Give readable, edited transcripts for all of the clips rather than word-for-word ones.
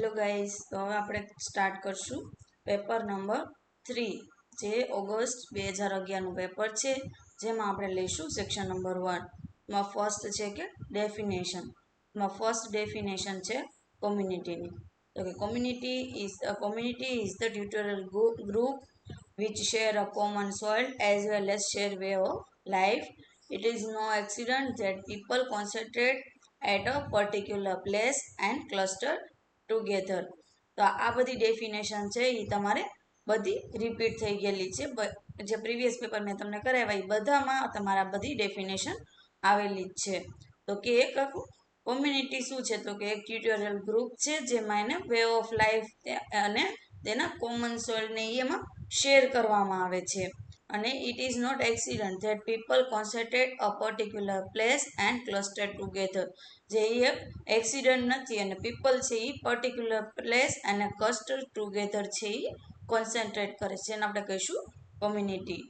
Hello guys, તો હવે આપણે સ્ટાર્ટ કરશું પેપર નંબર 3, જે ઓગસ્ટ 2011નું પેપર છે, જેમાં આપણે લઈશું સેક્શન નંબર 1. માં ફર્સ્ટ છે કે ડેફિનેશન. માં ફર્સ્ટ ડેફિનેશન છે કોમ્યુનિટીની. તો કે community is the tutorial group which share a common soil as well as share way of life. It is no accident that people concentrate at a particular place and cluster together. તો આ બધી definition છે એ તમારે બધી repeat થઈ ગયેલી છે. જે પ્રીવિયસ પેપર મેં તમને કરાવ્યા એ બધામાં તમારા બધી ડેફિનેશન આવેલી જ છે. તો કે એક કોમ્યુનિટી શું છે? તો કે એક ટ્યુટોરિયલ ગ્રુપ છે જેમાં એને વે ઓફ લાઈફ અને તેના કોમન સોઇલને એમાં શેર કરવામાં આવે છે. અને it is not accident that people concentrate a particular place and cluster together. જે એક એક્સિડન્ટ નથી અને પીપલ છે એ પર્ટિક્યુલર પ્લેસ અને ક્લસ્ટર ટુગેધર છે એ કોન્સન્ટ્રેટ કરે છે, એને આપણે કહીશું કોમ્યુનિટી.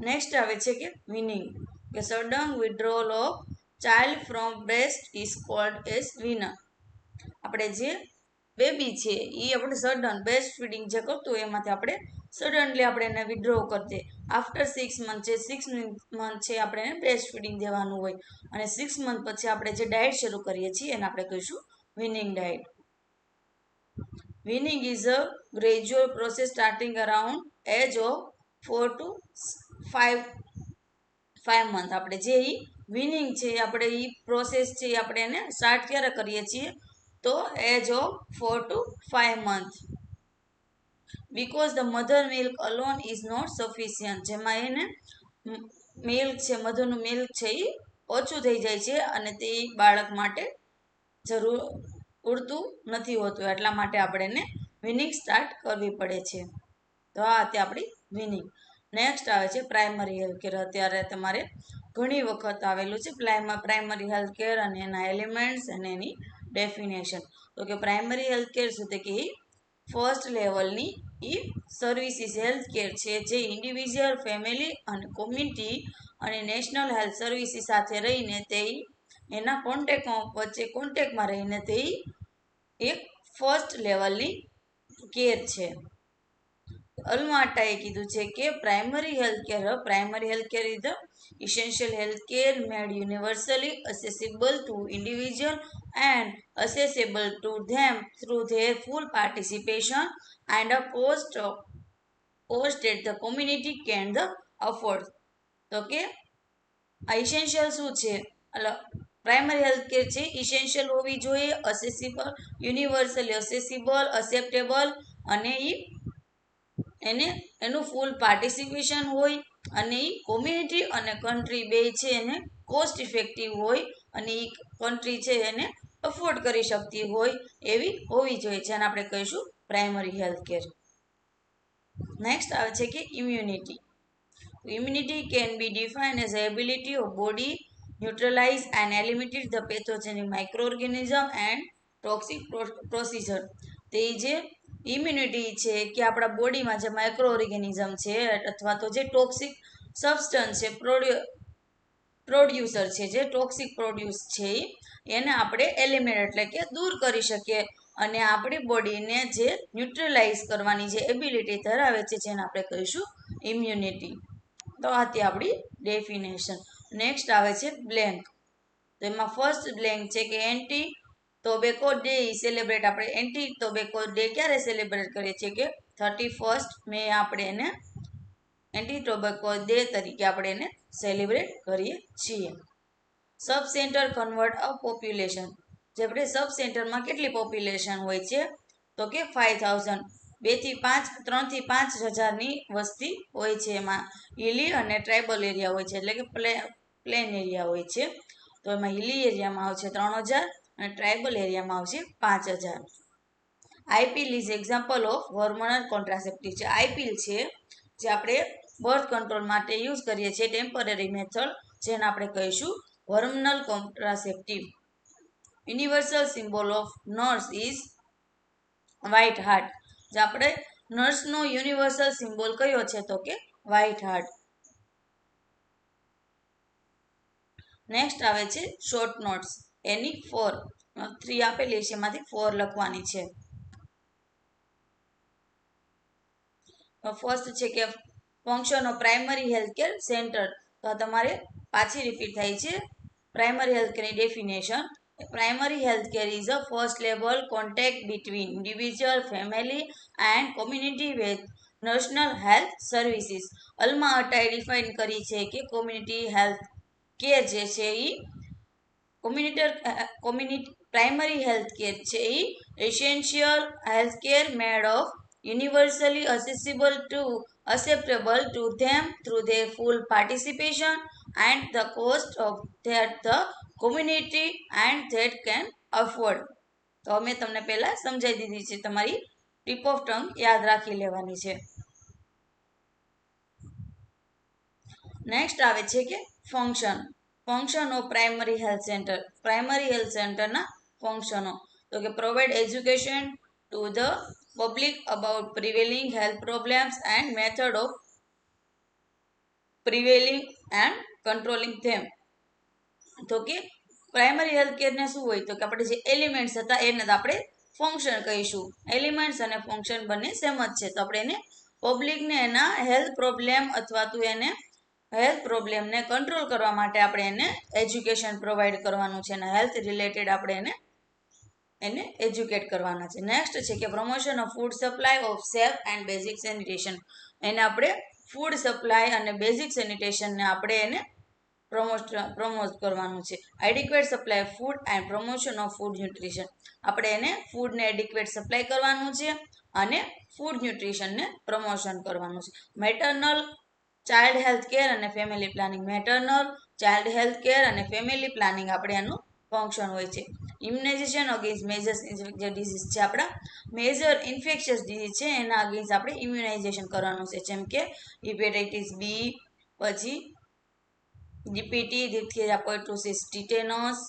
નેક્સ્ટ આવે છે કે વિનિંગ. કે sudden withdrawal of child from breast is called as winner. આપણે જે બેબી છે એ આપણે સડન બ્રેસ્ટ ફીડિંગ જે કરતું હોય એમાંથી આપણે સડનલી આપણે એને વિડ્રો કરી દઈએ. આફ્ટર 6 મંથ છે, 6 મંથ છે આપણે એને બ્રેસ્ટ ફીડિંગ દેવાનું હોય અને 6 મંથ પછી આપણે જે ડાયટ શરૂ કરીએ છીએ એને આપણે કહીશું weaning diet. Weaning is a gradual process starting around age of 4 to 5 month. આપણે જે વિનિંગ છે આપણે એ પ્રોસેસ છે આપણે એને સ્ટાર્ટ ક્યારે કરીએ છીએ? તો age of 4 to 5 month. Because the mother milk alone is not sufficient. જેમાં એને મિલ્ક છે, મધરનું મિલ્ક છે એ ઓછું થઈ જાય છે અને તે બાળક માટે જરૂર પૂરતું નથી હોતું, એટલા માટે આપણે એને વિનિંગ સ્ટાર્ટ કરવી પડે છે. તો આ હતી આપણી વિનિંગ. નેક્સ્ટ આવે છે પ્રાઇમરી હેલ્થ કેર. અત્યારે તમારે ઘણી વખત આવેલું છે પ્રાઇમરી હેલ્થ કેર અને એના એલિમેન્ટ્સ અને એની ડેફિનેશન. તો કે પ્રાઇમરી હેલ્થ કેર શું? કે ફર્સ્ટ લેવલની એ સર્વિસીસ હેલ્થ કેર છે જે ઇન્ડિવિજ્યુઅલ, ફેમિલી અને કોમ્યુનિટી અને નેશનલ હેલ્થ સર્વિસીસ સાથે રહીને તે એના કોન્ટેક્ટમાં રહીને તે એક ફર્સ્ટ લેવલની કેર છે. અલમાટાએ કીધું છે કે primary health care is the essential health care made universally accessible to individual and accessible to them through their full participation and a cost that the community can afford. તો કે આ essential શું છે? Primary health care છે essential હોવી જોઈએ, અસેસિબલ, universally અસેસિબલ, અસેપ્ટેબલ અને એનું ફૂલ પાર્ટિસિપેશન હોય અને એ કોમ્યુનિટી અને કન્ટ્રી બે છે એને કોસ્ટ ઇફેક્ટિવ હોય અને એ કન્ટ્રી છે એને અફોર્ડ કરી શકતી હોય એવી હોવી જોઈએ, જેને આપણે કહીશું પ્રાઇમરી હેલ્થ કેર. નેક્સ્ટ આવે છે કે immunity. Immunity can be defined as ability of body neutralize and eliminate the pathogenic microorganism and toxic procedure. તે જે ઇમ્યુનિટી છે કે આપણા બોડીમાં જે માઇક્રો ઓર્ગેનિઝમ છે અથવા તો જે ટોક્સિક સબસ્ટન્સ છે પ્રોડ્યુસર છે, જે ટોક્સિક પ્રોડ્યુસ છે એને આપણે એલિમિનેટ એટલે કે દૂર કરી શકીએ અને આપણી બોડીને જે ન્યુટ્રલાઇઝ કરવાની જે એબિલિટી ધરાવે છે જેને આપણે કહીશું ઇમ્યુનિટી. તો આ હતી આપણી ડેફિનેશન. નેક્સ્ટ આવે છે બ્લેન્ક. તો એમાં ફર્સ્ટ બ્લેન્ક છે કે એન્ટી ટોબેકો ડે સેલિબ્રેટ. આપણે એન્ટી ટોબેકો ડે ક્યારે સેલિબ્રેટ કરીએ છીએ? કે 31 મે આપણે એને એન્ટી ટોબેકો ડે તરીકે આપણે એને સેલિબ્રેટ કરીએ છીએ. સબ સેન્ટર કન્વર્ટ અ પોપ્યુલેશન. જે આપણે સબ સેન્ટરમાં કેટલી પોપ્યુલેશન હોય છે? તો કે 5000. 3 થી 5000ની વસ્તી હોય છે. એમાં હિલી અને ટ્રાઇબલ એરિયા હોય છે, એટલે કે પ્લેન એરિયા હોય છે. તો એમાં હિલી એરિયામાં આવશે 3000 અને ટ્રાઇબલ એરિયામાં આવશે 5000. I-pill is example of hormonal contraceptive છે. આઈપીલ છે જે આપણે બર્થ કંટ્રોલ માટે યુઝ કરીએ છીએ, ટેમ્પરરી મેથડ, જેને આપણે કહીશું hormonal contraceptive. Universal symbol of nurse is white heart. જે આપણે નર્સનો યુનિવર્સલ સિમ્બોલ કયો છે? તો કે વ્હાઇટ હાર્ટ. નેક્સ્ટ આવે છે શોર્ટ નોટ્સ. એની 4 આપેલી છે, એમાંથી 4 લખવાની છે. ફર્સ્ટ છે કે function of primary health care centre. તો તમારે પાછી રિપીટ થાય છે. પ્રાઇમરી હેલ્થ કેરની ડેફિનેશન. Primary health care is a first level contact between individual, family and community with national health services. હાલમાં અટાઈ ડિફાઇન કરી છે કે કોમ્યુનિટી હેલ્થ કેર જે છે એ કોમ્યુનિટી પ્રાઇમરી હેલ્થ કેર છે એ essential health care made of universally acceptable to them through their full participation and the cost of that the community and that can afford. તો મેં તમને પહેલા સમજાવી દીધી છે, તમારી ટીપ ઓફ ટંગ યાદ રાખી લેવાની છે. નેક્સ્ટ આવે છે કે function of primary health centre. Primary health સેન્ટરના ફંક્શનો તો કે provide education to the public about prevailing health problems and method of prevailing and controlling them. તો કે પ્રાઇમરી હેલ્થ કેરને શું હોય તો કે આપણે જે એલિમેન્ટ્સ હતા એને આપણે ફંક્શન કહીશું. એલિમેન્ટ્સ અને ફંક્શન બંને સેમ જ છે. તો આપણે એને પબ્લિકને એના હેલ્થ પ્રોબ્લેમ અથવા તો એને હેલ્થ પ્રોબ્લેમને કંટ્રોલ કરવા માટે આપણે એને એજ્યુકેશન પ્રોવાઈડ કરવાનું છે અને હેલ્થ રિલેટેડ આપણે એને એજ્યુકેટ કરવાના છે. નેક્સ્ટ છે કે promotion of food supply of safe and basic sanitation. એને આપણે ફૂડ સપ્લાય અને બેઝિક સેનિટેશનને આપણે એને પ્રમોટ કરવાનું છે. Adequate supply food and promotion of food nutrition. આપણે એને ફૂડને એડિક્વેટ સપ્લાય કરવાનું છે અને ફૂડ ન્યુટ્રિશનને પ્રમોશન કરવાનું છે. મેટર્નલ ચાઇલ્ડ હેલ્થ કેર અને family planning. Maternal child health care અને ફેમિલી પ્લાનિંગ આપણે એનું ફંક્શન હોય છે. ઇમ્યુનાઇઝેશન અગેન્સ્ટ મેજર જે ડિઝીઝ છે આપણા મેજર ઇન્ફેક્શિયસ ડિઝીઝ છે એના અગેન્સ્ટ આપણે ઇમ્યુનાઇઝેશન કરવાનું છે. જેમ કે હિપેટાઇટિસ બી, પછી ડીપીટી, ડિપ્થેરિયા, પરટુસિસ, ટીટેનસ,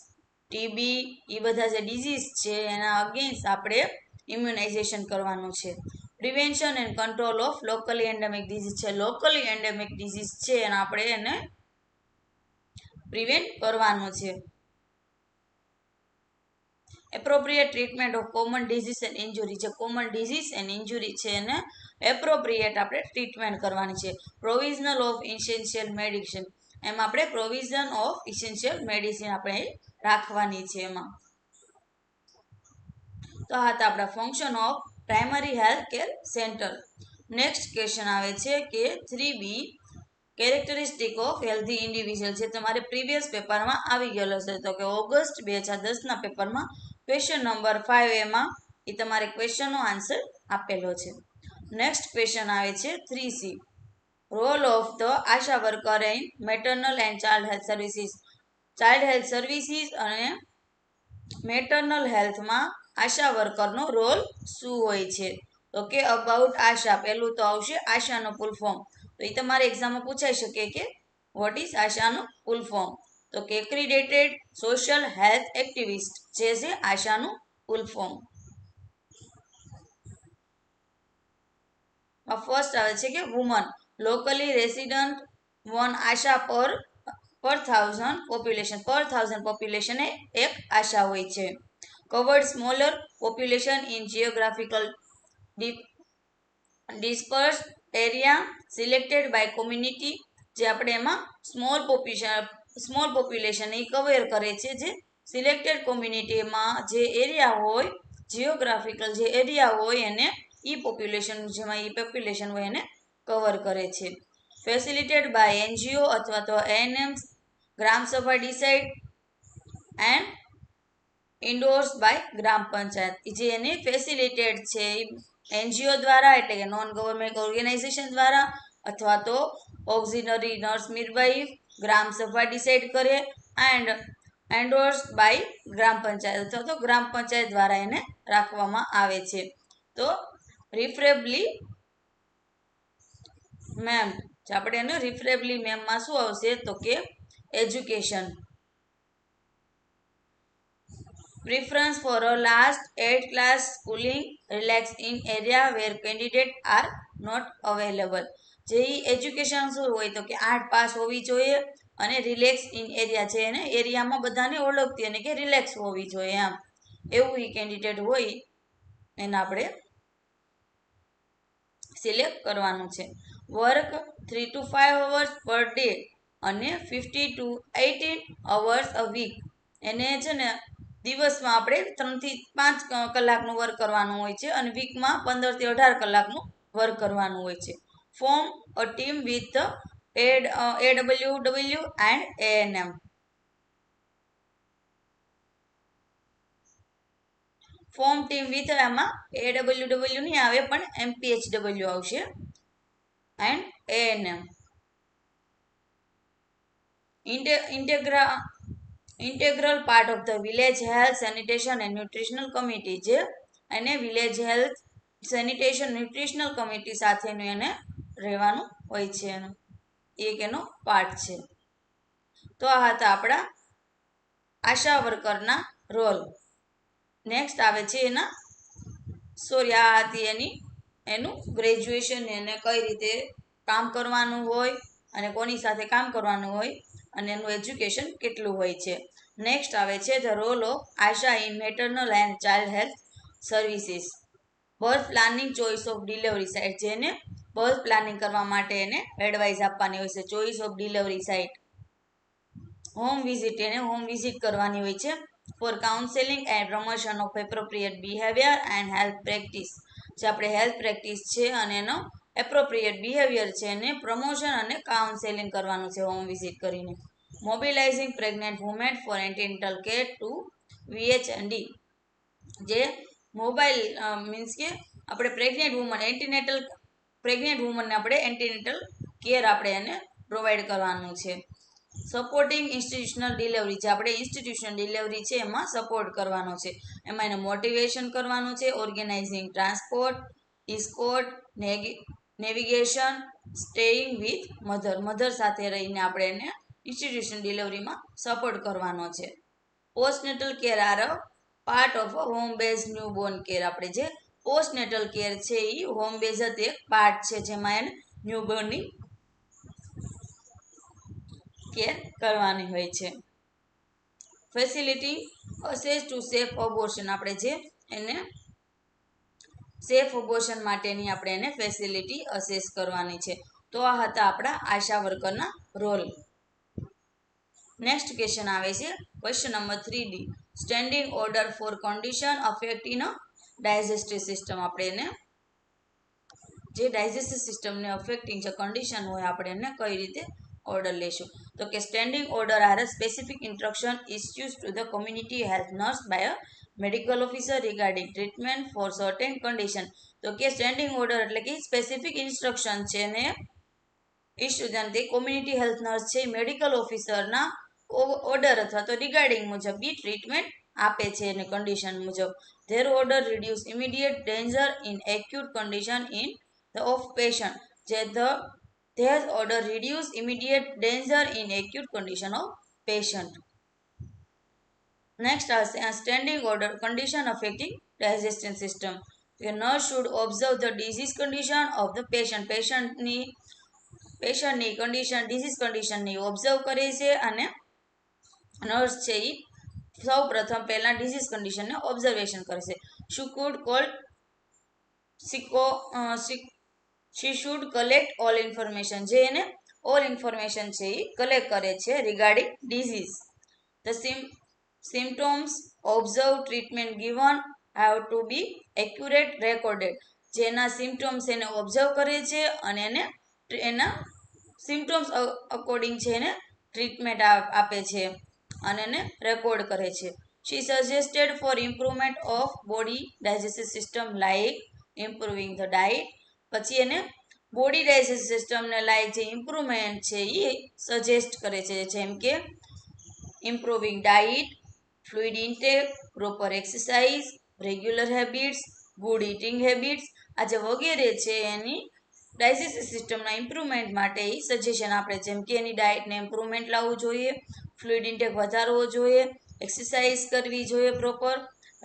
ટીબી, એ બધા જે ડિઝીઝ છે એના અગેન્સ્ટ આપણે ઇમ્યુનાઇઝેશન કરવાનું છે. Prevention and control of locally endemic disease છે. લોકલી એન્ડેમિક ડિઝીઝ છે અને આપણે એને પ્રિવેન્ટ કરવાનું છે. Appropriate treatment of common disease and injury. જે કોમન ડિઝીઝ એન્ડ ઇન્જુરી છે એને એપ્રોપ્રિએટ આપણે ટ્રીટમેન્ટ કરવાની છે. Provisional of essential medicine. એમાં આપણે પ્રોવિઝન ઓફ ઇસેન્શિયલ મેડિસિન આપણે રાખવાની છે એમાં. તો આ હતા આપણા function of primary health care centre. Next question આવે છે કે 3B characteristic of healthy individual. જે તમારે પ્રીવિયસ પેપરમાં આવી ગયેલો છે. તો કે ઓગસ્ટ 2010ના પેપરમાં ક્વેશ્ચન નંબર 5 એમાં એ તમારે ક્વેશ્ચનનો આન્સર આપેલો છે. નેક્સ્ટ ક્વેશ્ચન આવે છે 3C role of the ASHA worker in maternal and child health services. Child health services અને મેટર્નલ હેલ્થમાં આશા વર્કરનો રોલ શું હોય છે? તો કે અબાઉટ આશા. પહેલું તો આવશે આશાનું ફૂલ ફોર્મ. તો એ તમારે એક્ઝામમાં પૂછાઈ શકે કે વોટ ઇઝ આશાનું ફૂલ ફોર્મ? તો કે એક્રિડેટેડ સોશિયલ હેલ્થ એક્ટિવિસ્ટ જે છે આશાનું ફૂલ ફોર્મ. ફર્સ્ટ આવે છે કે વુમન લોકલી રેસિડન્ટ વન આશા પર 1000 પોપ્યુલેશન. પર 1000 પોપ્યુલેશન એ એક આશા હોય છે. Covered smaller population in geographical disperse area selected by community. જે આપણે એમાં સ્મોલ પોપ્યુલેશન એ કવર કરે છે. જે સિલેક્ટેડ કોમ્યુનિટીમાં જે એરિયા હોય જિયોગ્રાફિકલ જે એરિયા હોય એને પોપ્યુલેશન જેમાં પોપ્યુલેશન હોય એને કવર કરે છે. ફેસિલિટેડ બાય NGO અથવા તો ANMs. ગ્રામ સભા ડિસાઇડ એન્ડ ઇન્ડોર્સ બાય ગ્રામ પંચાયત. જે એને ફેસિલિટેડ છે NGO દ્વારા એટલે કે નોન ગવર્મેન્ટ ઓર્ગેનાઇઝેશન દ્વારા અથવા તો ઓક્ઝિલરી નર્સ મિડવાઇફ ગ્રામ સભા ડિસાઇડ કરે એન્ડ એન્ડોર્સ બાય ગ્રામ પંચાયત અથવા તો ગ્રામ પંચાયત દ્વારા એને રાખવામાં આવે છે. તો રિફરેબલી મેમ આપણે એને રિફરેબલી મેમમાં શું આવશે તો કે education. Preference for a last 8 class schooling relax in area where candidates are not available. જે એજ્યુકેશન શું હોય તો કે 8 પાસ હોવી જોઈએ અને રિલેક્સ ઇન એરિયા છે એને એરિયામાં બધાને ઓળખતી અને કે રિલેક્સ હોવી જોઈએ એમ એવું કેન્ડિડેટ હોય એને આપણે સિલેક્ટ કરવાનું છે. Work 3 to 5 hours per day અને 50 to 18 hours a week. એને છે ને દિવસમાં આપણે 3 થી 5 કલાકનું વર્ક કરવાનું હોય છે અને વીકમાં 15 થી 18 કલાકનું વર્ક કરવાનું હોય છે. Form a team with AWW and ANM. Form team with એમાં AWW નહીં આવે પણ MPHW આવશે and ANM. Integral part of the village health sanitation and nutritional committee, જે એને village health sanitation nutritional committee સાથેનું એને રહેવાનું હોય છે. એક એનો પાર્ટ છે. તો આ હતા આપણા આશા વર્કરના રોલ. નેક્સ્ટ આવે છે એના આ હતી એનું ગ્રેજ્યુએશન, એને કઈ રીતે કામ કરવાનું હોય અને કોની સાથે કામ કરવાનું હોય અને એનું એજ્યુકેશન કેટલું હોય છે. નેક્સ્ટ આવે છે the role of ASHA in maternal and child health services. Birth planning, choice of delivery site, જેને બર્થ પ્લાનિંગ કરવા માટે એને એડવાઇસ આપવાની હોય છે. Choice of delivery site. Home visit, એને હોમ વિઝિટ કરવાની હોય છે. For counselling and promotion of appropriate behaviour and health practice, જે આપણે હેલ્થ પ્રેક્ટિસ છે અને એનો એપ્રોપ્રિએટ બિહેવિયર છે એને પ્રમોશન અને કાઉન્સેલિંગ કરવાનું છે હોમ વિઝિટ કરીને. Mobilising pregnant women for antenatal care to VH&D, જે મોબાઈલ મીન્સ કે આપણે પ્રેગ્નેન્ટ વુમનને આપણે એન્ટીનેટલ કેર આપણે એને પ્રોવાઈડ કરવાનું છે. સપોર્ટિંગ ઇન્સ્ટિટ્યુશનલ ડિલિવરી, જે આપણે ઇન્સ્ટિટ્યુશનલ ડિલિવરી છે એમાં સપોર્ટ કરવાનો છે. એમાં એને મોટિવેશન કરવાનું છે. Organizing transport, escort, navigation, staying with mother સાથે રહીને આપણે એને ઇન્સ્ટિટ્યુશન ડિલિવરીમાં સપોર્ટ કરવાનો છે. Postnatal care are a part of a home base newborn care, આપણે જે પોસ્ટનેટલ કેર છે એ હોમ બેઝ જ એક પાર્ટ છે જેમાં એને ન્યૂબોર્નની કેર કરવાની હોય છે. Facility assess two safe abortion, આપણે જે એને સેફ અબોર્શન માટેની આપણે એને ફેસિલિટી અસેસ કરવાની છે. તો આ હતા આપણા આશા વર્કરના રોલ. નેક્સ્ટ ક્વેશ્ચન આવે છે question number 3D, standing order four condition affecting અ ડાયજેસ્ટિવ સિસ્ટમ. આપણે એને જે ડાયજેસ્ટિવ સિસ્ટમને અફેક્ટિંગ જે કન્ડિશન હોય આપણે એને કઈ રીતે ઓર્ડર લેશું. તો કે standing order are a specific instruction issues to the community health nurse by a medical officer regarding treatment for certain condition. તો કે સ્ટેન્ડિંગ ઓર્ડર એટલે કે સ્પેસિફિક ઇન્સ્ટ્રક્શન છે ને ઇસ્યુ તે કોમ્યુનિટી હેલ્થ નર્સ છે મેડિકલ ઓફિસરના ઓર્ડર અથવા તો રિગાર્ડિંગ મુજબ બી ટ્રીટમેન્ટ આપે છે અને કન્ડિશન મુજબ. Their order reduce immediate danger in acute condition in the of patient, જે their order reduce immediate danger in acute condition of patient. Next આવશે standing order condition affecting digestive system. Nurse should observe the disease condition of the patient. પેશન્ટની condition, disease કન્ડિશનની observe કરે છે અને nurse છે એ સૌ પ્રથમ પહેલા ડિઝીઝ કન્ડિશનને ઓબ્ઝર્વેશન કરશે. She should collect all information, જે એને ઓલ ઇન્ફોર્મેશન છે એ કલેક્ટ કરે છે regarding disease. The symptoms observe treatment given have to be accurate recorded, જેના સિમ્ટોમ્સ એને ઓબ્ઝર્વ કરે છે અને એને એના સિમ્ટોમ્સ અકોર્ડિંગ છે એને ટ્રીટમેન્ટ આપે છે અને એને રેકોર્ડ કરે છે. She suggested for improvement of body digestive system like improving the diet. પછી એને બોડી ડાયજેસ્ટિવ સિસ્ટમને લાયક જે ઇમ્પ્રુવમેન્ટ છે એ સજેસ્ટ કરે છે, જેમ કે improving diet, fluid intake, proper exercise, regular habits, good eating habits. આ જે વગેરે છે એની ડાયજેસ્ટિવ સિસ્ટમના ઇમ્પ્રુવમેન્ટ માટે એ સજેશન આપે, જેમ કે એની ડાયટને ઇમ્પ્રુવમેન્ટ લાવવું જોઈએ, ફ્લુઇડ ઇન્ટેક વધારવો જોઈએ, એક્સરસાઇઝ કરવી જોઈએ પ્રોપર,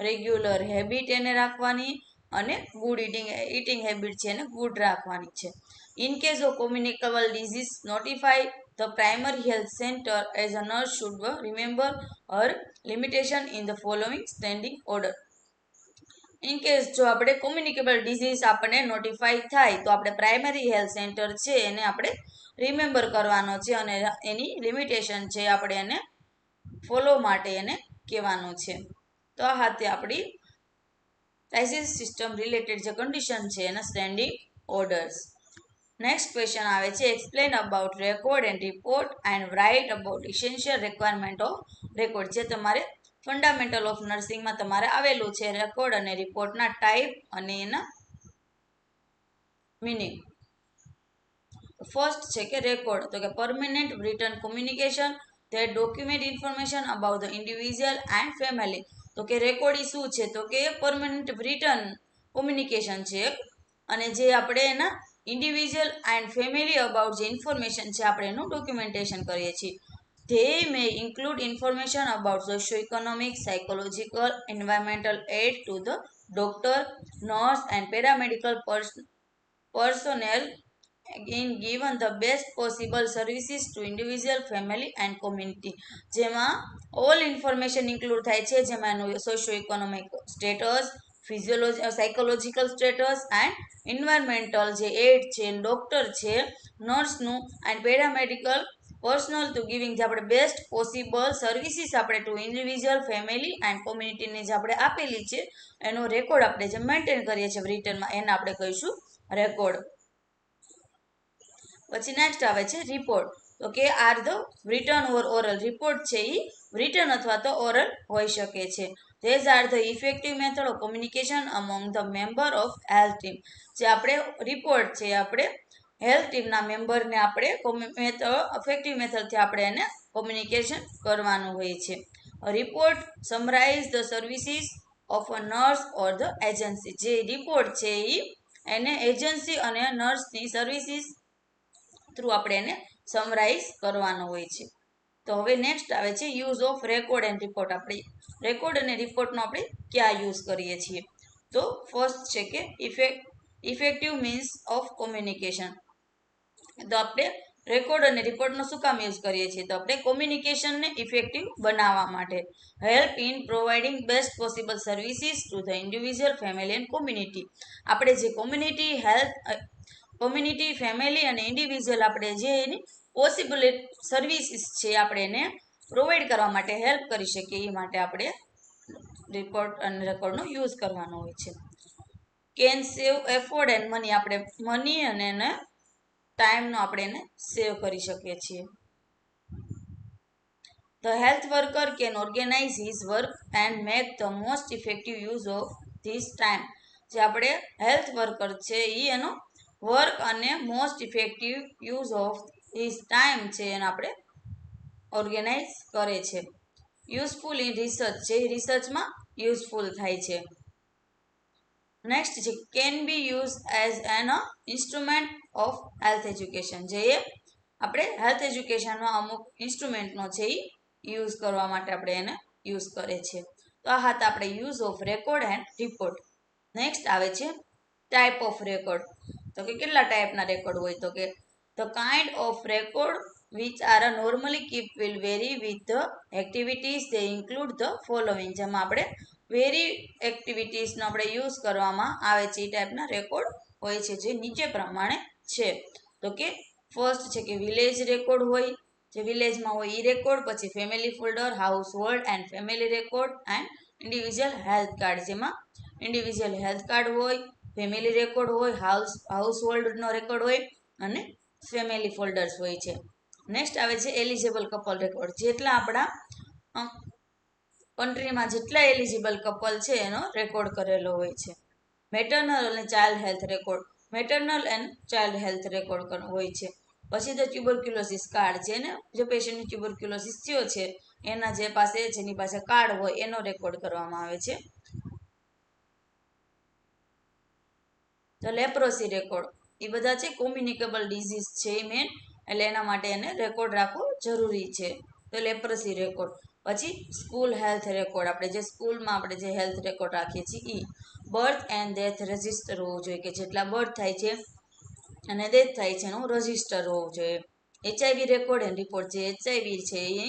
રેગ્યુલર હેબિટ એને રાખવાની અને ગુડ ઇટિંગ હેબિટ છે એને ગુડ રાખવાની છે. In case of communicable disease notify the primary health centre as a nurse should remember her limitation in the following standing order. In case જો આપણે communicable disease આપણને નોટિફાઈ થાય તો આપણે પ્રાઇમરી હેલ્થ સેન્ટર છે એને આપણે રિમેમ્બર કરવાનો છે અને એની લિમિટેશન છે આપણે એને ફોલો માટે એને કહેવાનું છે. તો આ હાથે આપણી ક્રાઇસિસ સિસ્ટમ રિલેટેડ જે કન્ડિશન છે એના સ્ટેન્ડિંગ ઓર્ડર્સ. નેક્સ્ટ ક્વેશ્ચન આવે છે explain about record and report and write about essential requirement of record. જે તમારે ફંડામેન્ટલ ઓફ નર્સિંગમાં તમારે આવેલું છે રેકોર્ડ અને રિપોર્ટના ટાઈપ અને એના મિનિંગ. ફર્સ્ટ છે કે રેકોર્ડ તો કે permanent return communication that document information about the individual and family. તો કે રેકોર્ડ શું છે તો કે પરમેનન્ટ રિટર્ન કોમ્યુનિકેશન છે અને જે આપણે એના ઇન્ડિવિજ્યુઅલ એન્ડ ફેમિલી અબાઉટ જે ઇન્ફોર્મેશન છે આપણે એનું ડોક્યુમેન્ટેશન કરીએ છીએ. They may include information about socio-economic, psychological, environmental aid to the doctor, nurse and paramedical personnel in given the best possible services to individual, family and community. જેમાં all information include થાય છે જેમાં એનું socio economic status, psychological status and environmental જે એડ છે, doctor છે, નર્સનું and paramedical personnel to giving જે આપણે બેસ્ટ પોસિબલ સર્વિસીસ આપણે ટુ ઇન્ડિવિજ્યુઅલ, ફેમિલી એન્ડ કોમ્યુનિટીને જે આપણે આપેલી છે એનો રેકોર્ડ આપણે જે મેન્ટેન કરીએ છીએ રિટર્નમાં એને આપણે કહીશું રેકોર્ડ. પછી નેક્સ્ટ આવે છે રિપોર્ટ. તો કે are the return or oral. Report છે એ રિટર્ન અથવા તો ઓરલ હોઈ શકે છે. ધેઝ are the effective method of communication among the member of health team. જે આપણે રિપોર્ટ છે આપણે હેલ્થ ટીમના મેમ્બરને આપણે ઇફેક્ટિવ મેથડથી આપણે એને કોમ્યુનિકેશન કરવાનું હોય છે. Report summarise the services of a nurse or the agency. જે રિપોર્ટ છે એ એને એજન્સી અને નર્સની સર્વિસીસ થ્રુ આપણે એને સમરાઇઝ કરવાનો હોય છે. તો હવે નેક્સ્ટ આવે છે use of record and report. આપણે રેકોર્ડ અને રિપોર્ટનો આપણે ક્યાં યુઝ કરીએ છીએ તો ફર્સ્ટ છે કે ઇફેક્ટિવ મીન્સ ઓફ કોમ્યુનિકેશન. તો આપણે રેકોર્ડ અને રિપોર્ટનો શું કામ યુઝ કરીએ છીએ તો આપણે કોમ્યુનિકેશનને ઇફેક્ટિવ બનાવવા માટે. Help in providing best possible services to the individual, family and community. આપણે જે કોમ્યુનિટી, ફેમિલી અને ઇન્ડિવિજ્યુઅલ આપણે જે એની પોસિબલ સર્વિસીસ છે આપણે એને પ્રોવાઈડ કરવા માટે હેલ્પ કરી શકીએ એ માટે આપણે રિપોર્ટ અને રેકોર્ડનો યુઝ કરવાનો હોય છે. Can save afford and money. આપણે મની અને એને ટાઈમનો આપણે એને સેવ કરી શકીએ છીએ. The health worker can organize his work and make the most effective use of this time. જે આપણે હેલ્થ વર્કર છે એ એનો વર્ક અને most effective use of his time છે એને આપણે ઓર્ગેનાઇઝ કરે છે. Useful in research. જે રિસર્ચમાં યુઝફુલ થાય છે. નેક્સ્ટ છે can be use as an instrument of health education. જે આપણે હેલ્થ એજ્યુકેશનમાં અમુક ઇન્સ્ટ્રુમેન્ટનો છે એ યુઝ કરવા માટે આપણે એને યુઝ કરે છે. તો આ હતા આપણે use of record and report. Next આવે છે ટાઈપ ઓફ રેકોર્ડ. તો કે કેટલા ટાઈપના રેકોર્ડ હોય તો કે the kind of record which are normally kept will vary with the activities. They include the following. જેમાં આપણે વેરી એક્ટિવિટીઝનો આપણે યુઝ કરવામાં આવે છે એ ટાઈપના રેકોર્ડ હોય છે જે નીચે પ્રમાણે છે. તો કે ફર્સ્ટ છે કે વિલેજ રેકોર્ડ હોય જે વિલેજમાં હોય એ રેકોર્ડ. પછી family folder, house hold and family record and individual health card. જેમાં ઇન્ડિવિજ્યુઅલ હેલ્થ કાર્ડ હોય, ફેમિલી રેકોર્ડ હોય, હાઉસ હોલ્ડનો રેકોર્ડ હોય અને ફેમિલી ફોલ્ડર્સ હોય છે. નેક્સ્ટ આવે છે એલિજિબલ કપલ રેકોર્ડ. જેટલા આપણા કન્ટ્રીમાં જેટલા એલિજિબલ કપલ છે એનો રેકોર્ડ કરેલો હોય છે. મેટર્નલ અને child health record. Maternal and child health record હોય છે. પછી તો ટ્યુબરક્યુલોસિસ કાર્ડ છે ને જે પેશન્ટને ટ્યુબરક્યુલોસિસ થયો છે એના જેની પાસે કાર્ડ હોય એનો રેકોર્ડ કરવામાં આવે છે. તો લેપ્રોસી રેકોર્ડ એ બધા છે કોમ્યુનિકેબલ ડિઝીઝ છે મેન એટલે એના માટે એને રેકોર્ડ રાખવો જરૂરી છે. તો લેપ્રોસી રેકોર્ડ. પછી સ્કૂલ હેલ્થ રેકોર્ડ. આપણે જે સ્કૂલમાં આપણે જે હેલ્થ રેકોર્ડ રાખીએ છીએ એ. બર્થ એન્ડ ડેથ રજિસ્ટર હોવું જોઈએ કે જેટલા બર્થ થાય છે અને ડેથ થાય છે એનું રજિસ્ટર હોવું જોઈએ. HIV record and report. જે HIV છે એ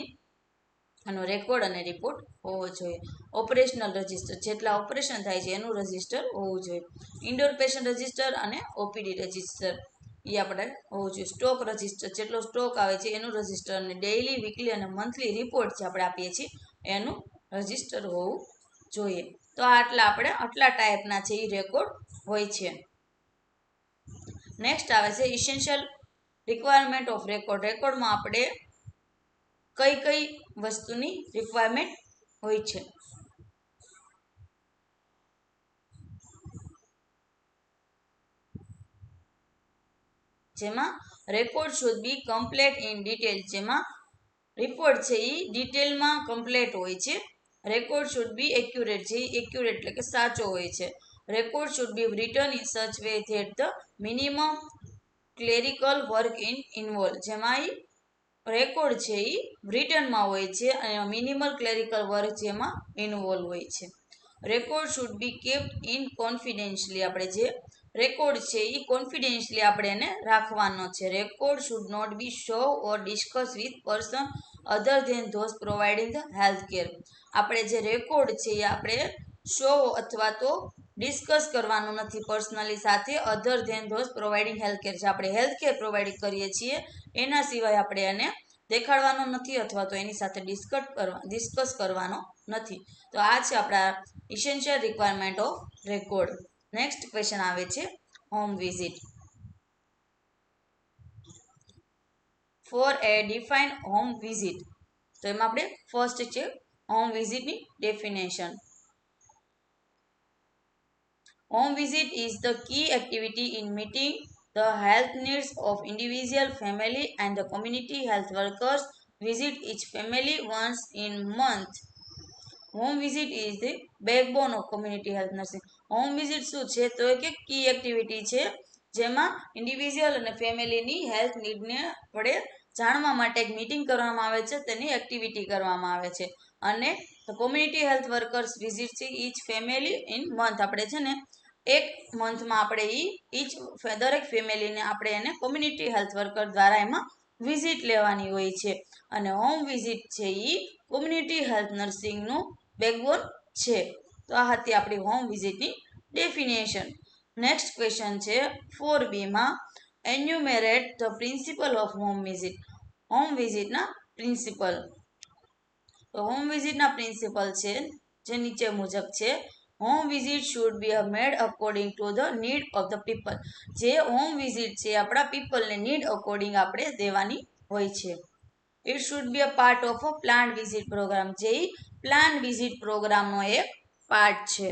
એનો રેકોર્ડ અને રિપોર્ટ હોવો જોઈએ. ઓપરેશનલ રજિસ્ટર, જેટલા ઓપરેશન થાય છે એનું રજિસ્ટર હોવું જોઈએ. ઇન્ડોર પેશન્ટ રજિસ્ટર અને ઓપીડી રજિસ્ટર એ આપણે હોવું જોઈએ. સ્ટોક રજિસ્ટર, જેટલો સ્ટોક આવે છે એનું રજિસ્ટર, અને ડેઇલી, વીકલી અને મંથલી રિપોર્ટ જે આપણે આપીએ છીએ એનું રજિસ્ટર હોવું જોઈએ. તો આટલા ટાઈપના છે એ રેકોર્ડ હોય છે. નેક્સ્ટ આવે છે ઇસેન્શિયલ રિક્વાયરમેન્ટ ઓફ રેકોર્ડ. રેકોર્ડમાં આપણે કઈ વસ્તુની રિક્વાયરમેન્ટ હોય છે. જેમાં record should be complete in detail. જેમાં રિપોર્ટ છે એ ડિટેલમાં કમ્પ્લીટ હોય છે. રેકોર્ડ શુડ બી એક્યુરેટ, જે એક્યુરેટ એટલે કે સાચો હોય છે. Record should be written in such way that the minimum clerical work involve. જેમાં રેકોર્ડ છે એ રિટનમાં હોય છે અને મિનિમલ ક્લેરિકલ વર્ક જેમાં ઇન્વોલ્વ હોય છે. Record should be kept in confidentially. આપણે જે રેકોર્ડ છે એ કોન્ફિડેન્શિયલી આપણે એને રાખવાનો છે. Record should not be show or discuss with person other than those providing the health care. આપણે જે રેકોર્ડ છે એ આપણે શો અથવા તો ડિસ્કસ કરવાનું નથી પર્સનલી સાથે other than those providing health care. જે આપણે હેલ્થ કેર પ્રોવાઈડ કરીએ છીએ એના સિવાય આપણે એને દેખાડવાનો નથી અથવા તો એની સાથે ડિસ્કસ કરવાનો નથી. તો આ છે આપણા essential requirement of record. Next question આવે છે home visit. For a define home visit. તો એમાં આપણે ફર્સ્ટ છે હોમ વિઝિટની definition. Home visit is the key activity in meeting the health needs of individual, family and the community. Health workers visit each family once in month. Home visit is the backbone of community health nursing. Home visit શું છે તો કે કી activity છે જેમાં individual અને ફેમિલીની health નીડને આપણે જાણવા માટે એક મીટિંગ કરવામાં આવે છે, તેની એક્ટિવિટી કરવામાં આવે છે. અને કોમ્યુનિટી હેલ્થ વર્કર્સ વિઝિટ છે ઈચ ફેમિલી ઇન મંથ. આપણે છે ને એક મંથમાં આપણે દરેક ફેમિલીને આપણે એને કોમ્યુનિટી હેલ્થ વર્કર દ્વારા એમાં વિઝિટ લેવાની હોય છે. અને હોમ વિઝિટ છે એ કોમ્યુનિટી હેલ્થ નર્સિંગનું બેકબોન છે. તો આ હતી આપણી હોમ વિઝિટની ડેફિનેશન. નેક્સ્ટ ક્વેશ્ચન છે 4B માં enumerate the principle of home visit. Home વિઝિટના પ્રિન્સિપલ. તો હોમ વિઝિટના પ્રિન્સિપલ છે જે નીચે મુજબ છે. Home visit should be made according to the need of the people. જે હોમ વિઝિટ છે આપણા પીપલને નીડ અકોર્ડિંગ આપણે દેવાની હોય છે. It should be a part of a plan visit programme. જે પ્લાન વિઝિટ પ્રોગ્રામનો એક પાર્ટ છે.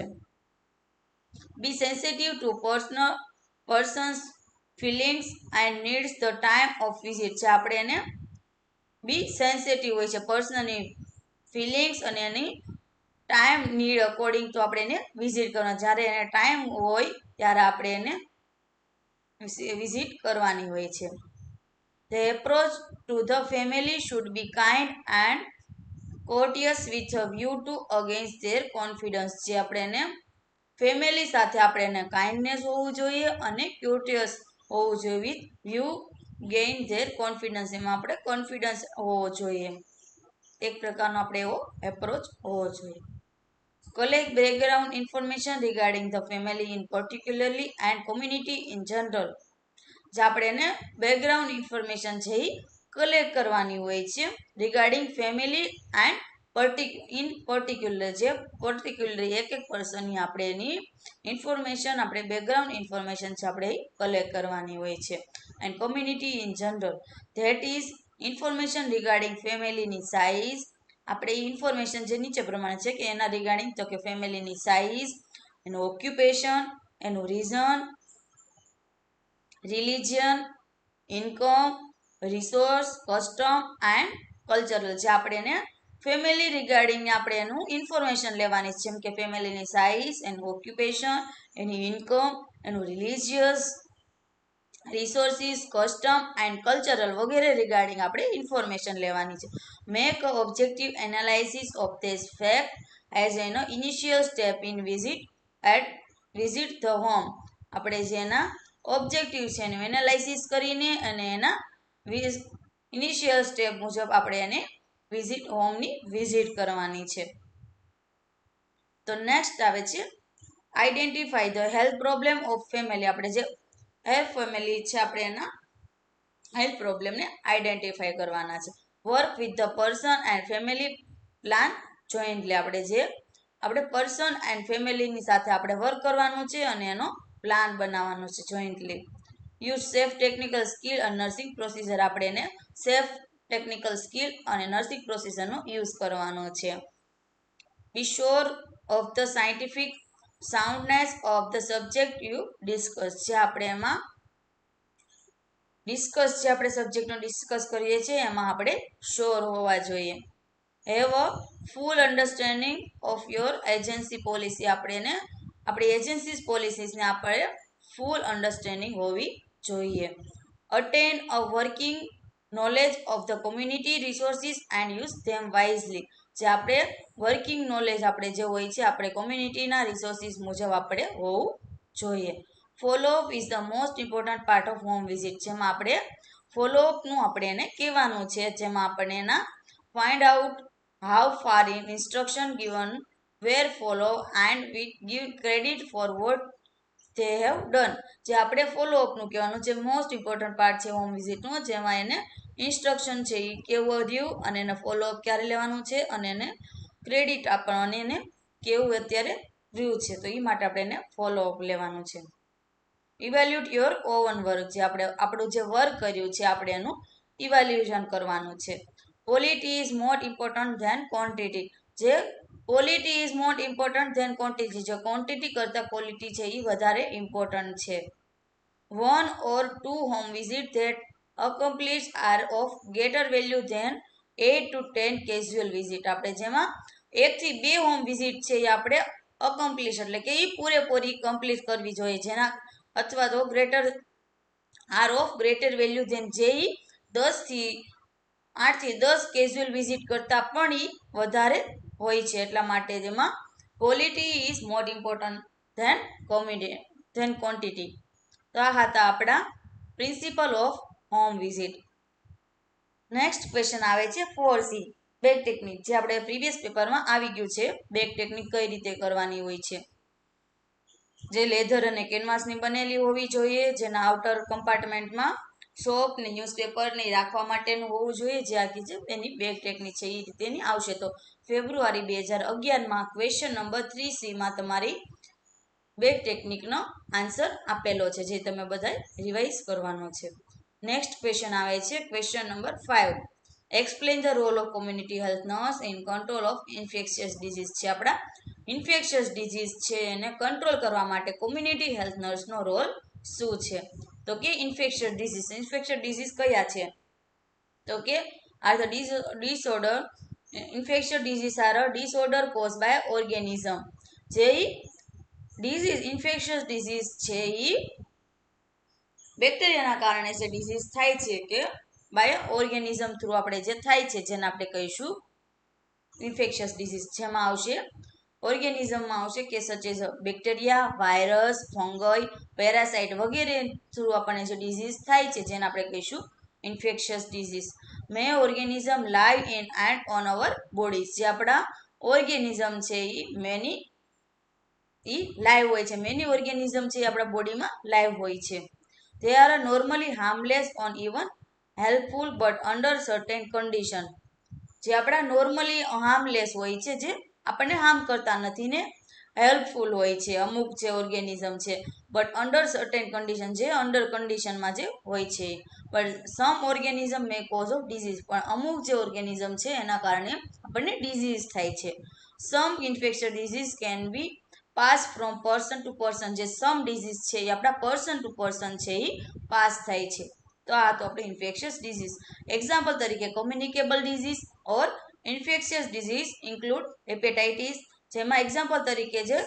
Be sensitive to persons feelings and needs the time of visit. જે આપણે એને બી સેન્સિટિવ હોય છે પર્સનની ફિલિંગ્સ અને એની ટાઈમ નીડ અકોર્ડિંગ તો આપણે એને વિઝિટ કરવાનો. જ્યારે એને ટાઈમ હોય ત્યારે આપણે એને વિઝિટ કરવાની હોય છે. The approach to the family should be kind and courteous with a view to against their confidence. જે આપણે એને ફેમિલી સાથે આપણે એને કાઇન્ડનેસ હોવું જોઈએ અને ક્યુરિયસ હોવું જોઈએ with view gain there confidence. એમાં આપણે કોન્ફિડન્સ હોવો જોઈએ. એક પ્રકારનો આપણે એવો એપ્રોચ હોવો જોઈએ. Collect background information regarding the family in particularly and community in general. જે આપણે એને બેકગ્રાઉન્ડ ઇન્ફોર્મેશન છે એ કલેક્ટ કરવાની હોય છે regarding family and in particular. જે પર્ટિક્યુલર એક પર્સનની આપણે એની ઇન્ફોર્મેશન આપણે બેકગ્રાઉન્ડ ઇન્ફોર્મેશન છે આપણે એ કલેક્ટ કરવાની હોય છે. And community in general that is information regarding ફેમિલીની સાઇઝ. આપણે એ ઇન્ફોર્મેશન જે નીચે પ્રમાણે છે કે એના રિગાર્ડિંગ તો કે ફેમિલીની સાઇઝ, એનું ઓક્યુપેશન, એનું reason, religion, income, resource, custom and cultural. જે આપણે એને ફેમિલી રિગાર્ડિંગને આપણે એનું ઇન્ફોર્મેશન લેવાની છે. જેમ કે ફેમિલીની સાઇઝ, એનું ઓક્યુપેશન, એની ઇન્કમ, એનું religious, resources, custom and cultural વગેરે રિગાર્ડિંગ આપણે ઇન્ફોર્મેશન લેવાની છે. Make a objective analysis of this fact as an initial step in visit the home. આપણે જેના ઓબ્જેક્ટિવ છે એનું એનાલાઇસિસ કરીને અને એના ઇનિશિયલ સ્ટેપ મુજબ આપણે એને હોમની વિઝિટ કરવાની છે. તો નેક્સ્ટ આવે છે identify the health problem of family. આપણે જે હેલ્થ ફેમિલી છે આપણે એના હેલ્થ પ્રોબ્લેમને આઈડેન્ટિફાઈ કરવાના છે. Work with the person and family plan jointly. આપણે પર્સન એન્ડ ફેમિલીની સાથે આપણે વર્ક કરવાનું છે અને એનો પ્લાન બનાવવાનો છે jointly. Use safe technical skill અને નર્સિંગ પ્રોસિજર. આપણે એને સેફ ટેકનિકલ સ્કિલ અને નર્સિંગ પ્રોસિજરનો યુઝ કરવાનો છે. Be sure of the scientific soundness of the subject you discuss. જે આપણે એમાં જે આપણે સબ્જેક્ટનો ડિસ્કસ કરીએ છીએ એમાં આપણે શ્યોર હોવા જોઈએ. Have a full understanding of your agency policy. આપણી એજન્સી પોલિસીસને આપણે ફૂલ અન્ડરસ્ટેન્ડિંગ હોવી જોઈએ. Attain a working knowledge of the community resources and use them wisely. જે આપણે વર્કિંગ નોલેજ આપણે જે હોય છે આપણે કોમ્યુનિટીના રિસોર્સિસ મુજબ આપણે હોવું જોઈએ. Follow up is the most important part of home visit. જેમાં આપણે ફોલોઅપનું આપણે એને કહેવાનું છે. જેમાં આપણે એના find out how far in instruction given were follow and we give credit for what they have done. જે આપણે ફોલોઅપનું કહેવાનું જે મોસ્ટ ઇમ્પોર્ટન્ટ પાર્ટ છે હોમ વિઝિટનું. જેમાં એને ઇન્સ્ટ્રક્શન છે એ કેવું રહ્યું અને એને ફોલોઅપ ક્યારે લેવાનું છે અને એને ક્રેડિટ આપવાનું અને એને કેવું અત્યારે રહ્યું છે. તો એ માટે આપણે એને ફોલોઅપ લેવાનું છે. Evaluate your oven work. જે આપણું જે વર્ક કર્યું છે આપણે એનું ઇવેલ્યુએશન કરવાનું છે. Quality is more important than quantity. જે quality is more important than quantity. જે ક્વોન્ટિટી કરતાં ક્વોલિટી છે એ વધારે ઇમ્પોર્ટન્ટ છે. 1 or 2 home visit that accomplish are of greater value than 8 to 10 casual visit. આપણે જેમાં 1 થી 2 હોમ વિઝિટ છે એ આપણે અકમ્પ્લીશ એટલે કે એ પૂરેપૂરી કમ્પ્લીટ કરવી જોઈએ. જેના અથવા તો are of greater value than જે 8 થી 10 કેઝ્યુઅલ વિઝિટ કરતાં પણ એ વધારે હોય છે. એટલા માટે જેમાં quality is more important than quantity. તો આ હતા આપણા principle of home visit. Next question આવે છે 4C બેક ટેકનિક. જે આપણે પ્રીવિયસ પેપરમાં આવી ગયું છે. બેક ટેકનિક કઈ રીતે કરવાની હોય છે. જે લેધર અને કેનવાસની બનેલી હોવી જોઈએ. જેના આઉટર કમ્પાર્ટમેન્ટમાં સોપ ને ન્યૂઝપેપર ને રાખવા માટેનું હોવું જોઈએ. જે આખી છે એની બેક ટેકનિક છે એ રીતેની આવશે. તો ફેબ્રુઆરી 2011માં ક્વેશ્ચન નંબર 3Cમાં તમારી બેક ટેકનિકનો આન્સર આપેલો છે. જે તમે બધાએ રિવાઇઝ કરવાનો છે. નેક્સ્ટ ક્વેશ્ચન આવે છે question number 5. Explain the role of community health nurse in control of infectious disease. છે આપણા ઇન્ફેક્શિયસ ડિઝીઝ છે એને કંટ્રોલ કરવા માટે કોમ્યુનિટી હેલ્થ નર્સનો રોલ શું છે. તો કે ઇન્ફેક્શિયસ ડિઝીઝ કયા છે. તો કે are the disorder infectious disease are a disorder cause by organism. જે ઇન્ફેક્શિયસ ડિઝીઝ છે એ બેક્ટેરિયાના કારણે જે ડિઝીઝ થાય છે કે બાય ઓર્ગેનિઝમ થ્રુ આપણે જે થાય છે જેને આપણે કહીશું ઇન્ફેક્શિયસ ડિઝીઝ. જેમાં આવશે ઓર્ગેનિઝમમાં આવશે કે such as bacteria, virus, fungi, parasite વગેરે થ્રુ આપણને જે ડિઝીઝ થાય છે જેને આપણે કહીશું infectious disease. May organism live in and on our bodies. જે આપણા ઓર્ગેનિઝમ છે એ લાઈવ હોય છે. મેની ઓર્ગેનિઝમ છે એ આપણા બોડીમાં લાઈવ હોય છે. They are normally harmless on even helpful but under certain condition. જે આપણા નોર્મલી હાર્મલેસ હોય છે જે આપણને હાર્મ કરતા નથી ને હેલ્પફુલ હોય છે અમુક જે ઓર્ગેનિઝમ છે. બટ અંડર સર્ટેન કન્ડિશન જે અંડર કન્ડિશનમાં જે હોય છે. But some organism may cause of disease. પણ અમુક જે ઓર્ગેનિઝમ છે એના કારણે આપણને ડિઝીઝ થાય છે. Some infectious disease can be pass from person to person. જે સમ ડિઝીઝ છે એ આપણા પર્સન ટુ પર્સન છે એ પાસ થાય છે. તો આ તો આપણે ઇન્ફેક્શિયસ ડિઝીઝ. એક્ઝામ્પલ તરીકે કોમ્યુનિકેબલ ડિઝીઝ ઓર ઇન્ફેક્શિયસ ડિઝીઝ ઇન્ક્લુડ હેપેટાઇટિસ. જેમાં એક્ઝામ્પલ તરીકે જે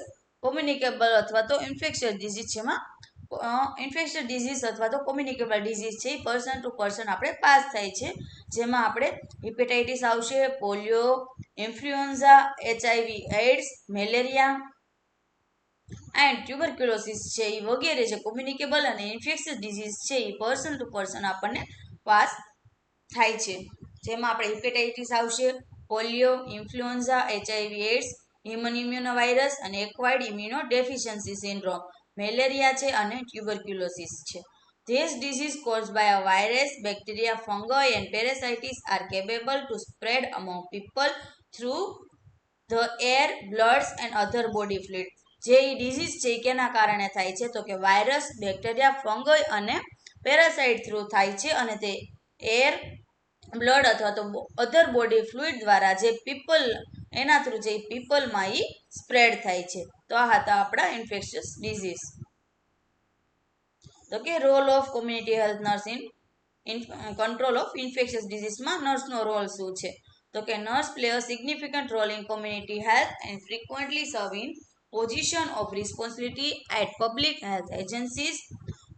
કોમ્યુનિકેબલ અથવા તો ઇન્ફેક્શિયસ ડિઝીઝ છે એમાં ઇન્ફેક્શિયસ ડિઝીઝ અથવા તો કોમ્યુનિકેબલ ડિઝીઝ છે એ પર્સન ટુ પર્સન આપણે પાસ થાય છે. જેમાં આપણે હેપેટાઇટિસ આવશે, polio, influenza, HIV AIDS, malaria and tuberculosis છે એ વગેરે છે કોમ્યુનિકેબલ અને ઇન્ફેક્શિયસ ડિઝીઝ છે એ પર્સન ટુ પર્સન આપણને પાસ થાય છે. જેમાં આપણે હિપેટાઇટિસ આવશે, polio, influenza, HIV AIDS, human immunovirus અને acquired immuno deficiency syndrome, malaria છે અને ટ્યુબરક્યુલોસિસ છે. These diseases caused by a virus, bacteria, fungi and parasites are capable to spread among people through the air, bloods and other body fluid. જે disease છે કેના કારણે થાય છે તો કે વાયરસ, બેક્ટેરિયા, ફંગઈ અને પેરાસાઇટ થ્રુ થાય છે અને તે એર, બ્લડ અથવા તો અધર બોડી ફ્લુઇડ દ્વારા જે પીપલ એના થ્રુ જે પીપલમાં એ સ્પ્રેડ થાય છે. તો આ હતા આપણા ઇન્ફેક્શિયસ ડિઝીઝ. તો કે role of community health nurse in control of infectious ડિઝીઝમાં નર્સનો રોલ શું છે તો કે nurse play a significant role in community health and frequently serve in position of responsibility at public health agencies,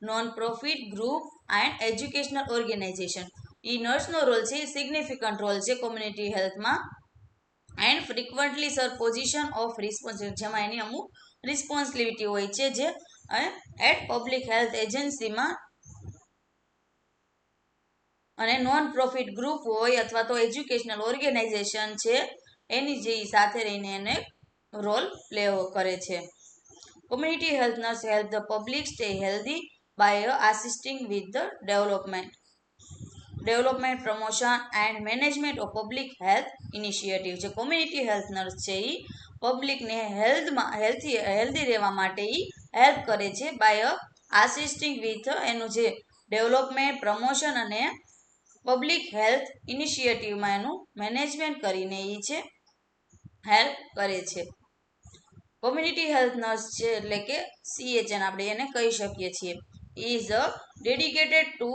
non-profit group and educational organization. એ નર્સનો role છે significant role છે કોમ્યુનિટી હેલ્થમાં and frequently serve position of responsibility જેમાં એની અમુક responsibility હોય છે જે એટ પબ્લિક હેલ્થ એજન્સીમાં અને નોન પ્રોફિટ ગ્રુપ હોય અથવા તો એજ્યુકેશનલ ઓર્ગેનાઇઝેશન છે એની જે સાથે રહીને એને રોલ પ્લે કરે છે. Community health nurse help the public stay healthy by assisting with the development promotion and management of public health initiative. જે કોમ્યુનિટી હેલ્થ નર્સ છે એ પબ્લિકને હેલ્ધી રહેવા માટે એ હેલ્પ કરે છે બાય આસિસ્ટિંગ વિથ એનું જે ડેવલપમેન્ટ પ્રમોશન અને પબ્લિક હેલ્થ ઇનિશિયેટિવમાં એનું મેનેજમેન્ટ કરીને એ છે હેલ્પ કરે છે. કોમ્યુનિટી હેલ્થ નર્સ છે એટલે કે CHN આપણે એને કહી શકીએ છીએ. Is dedicated to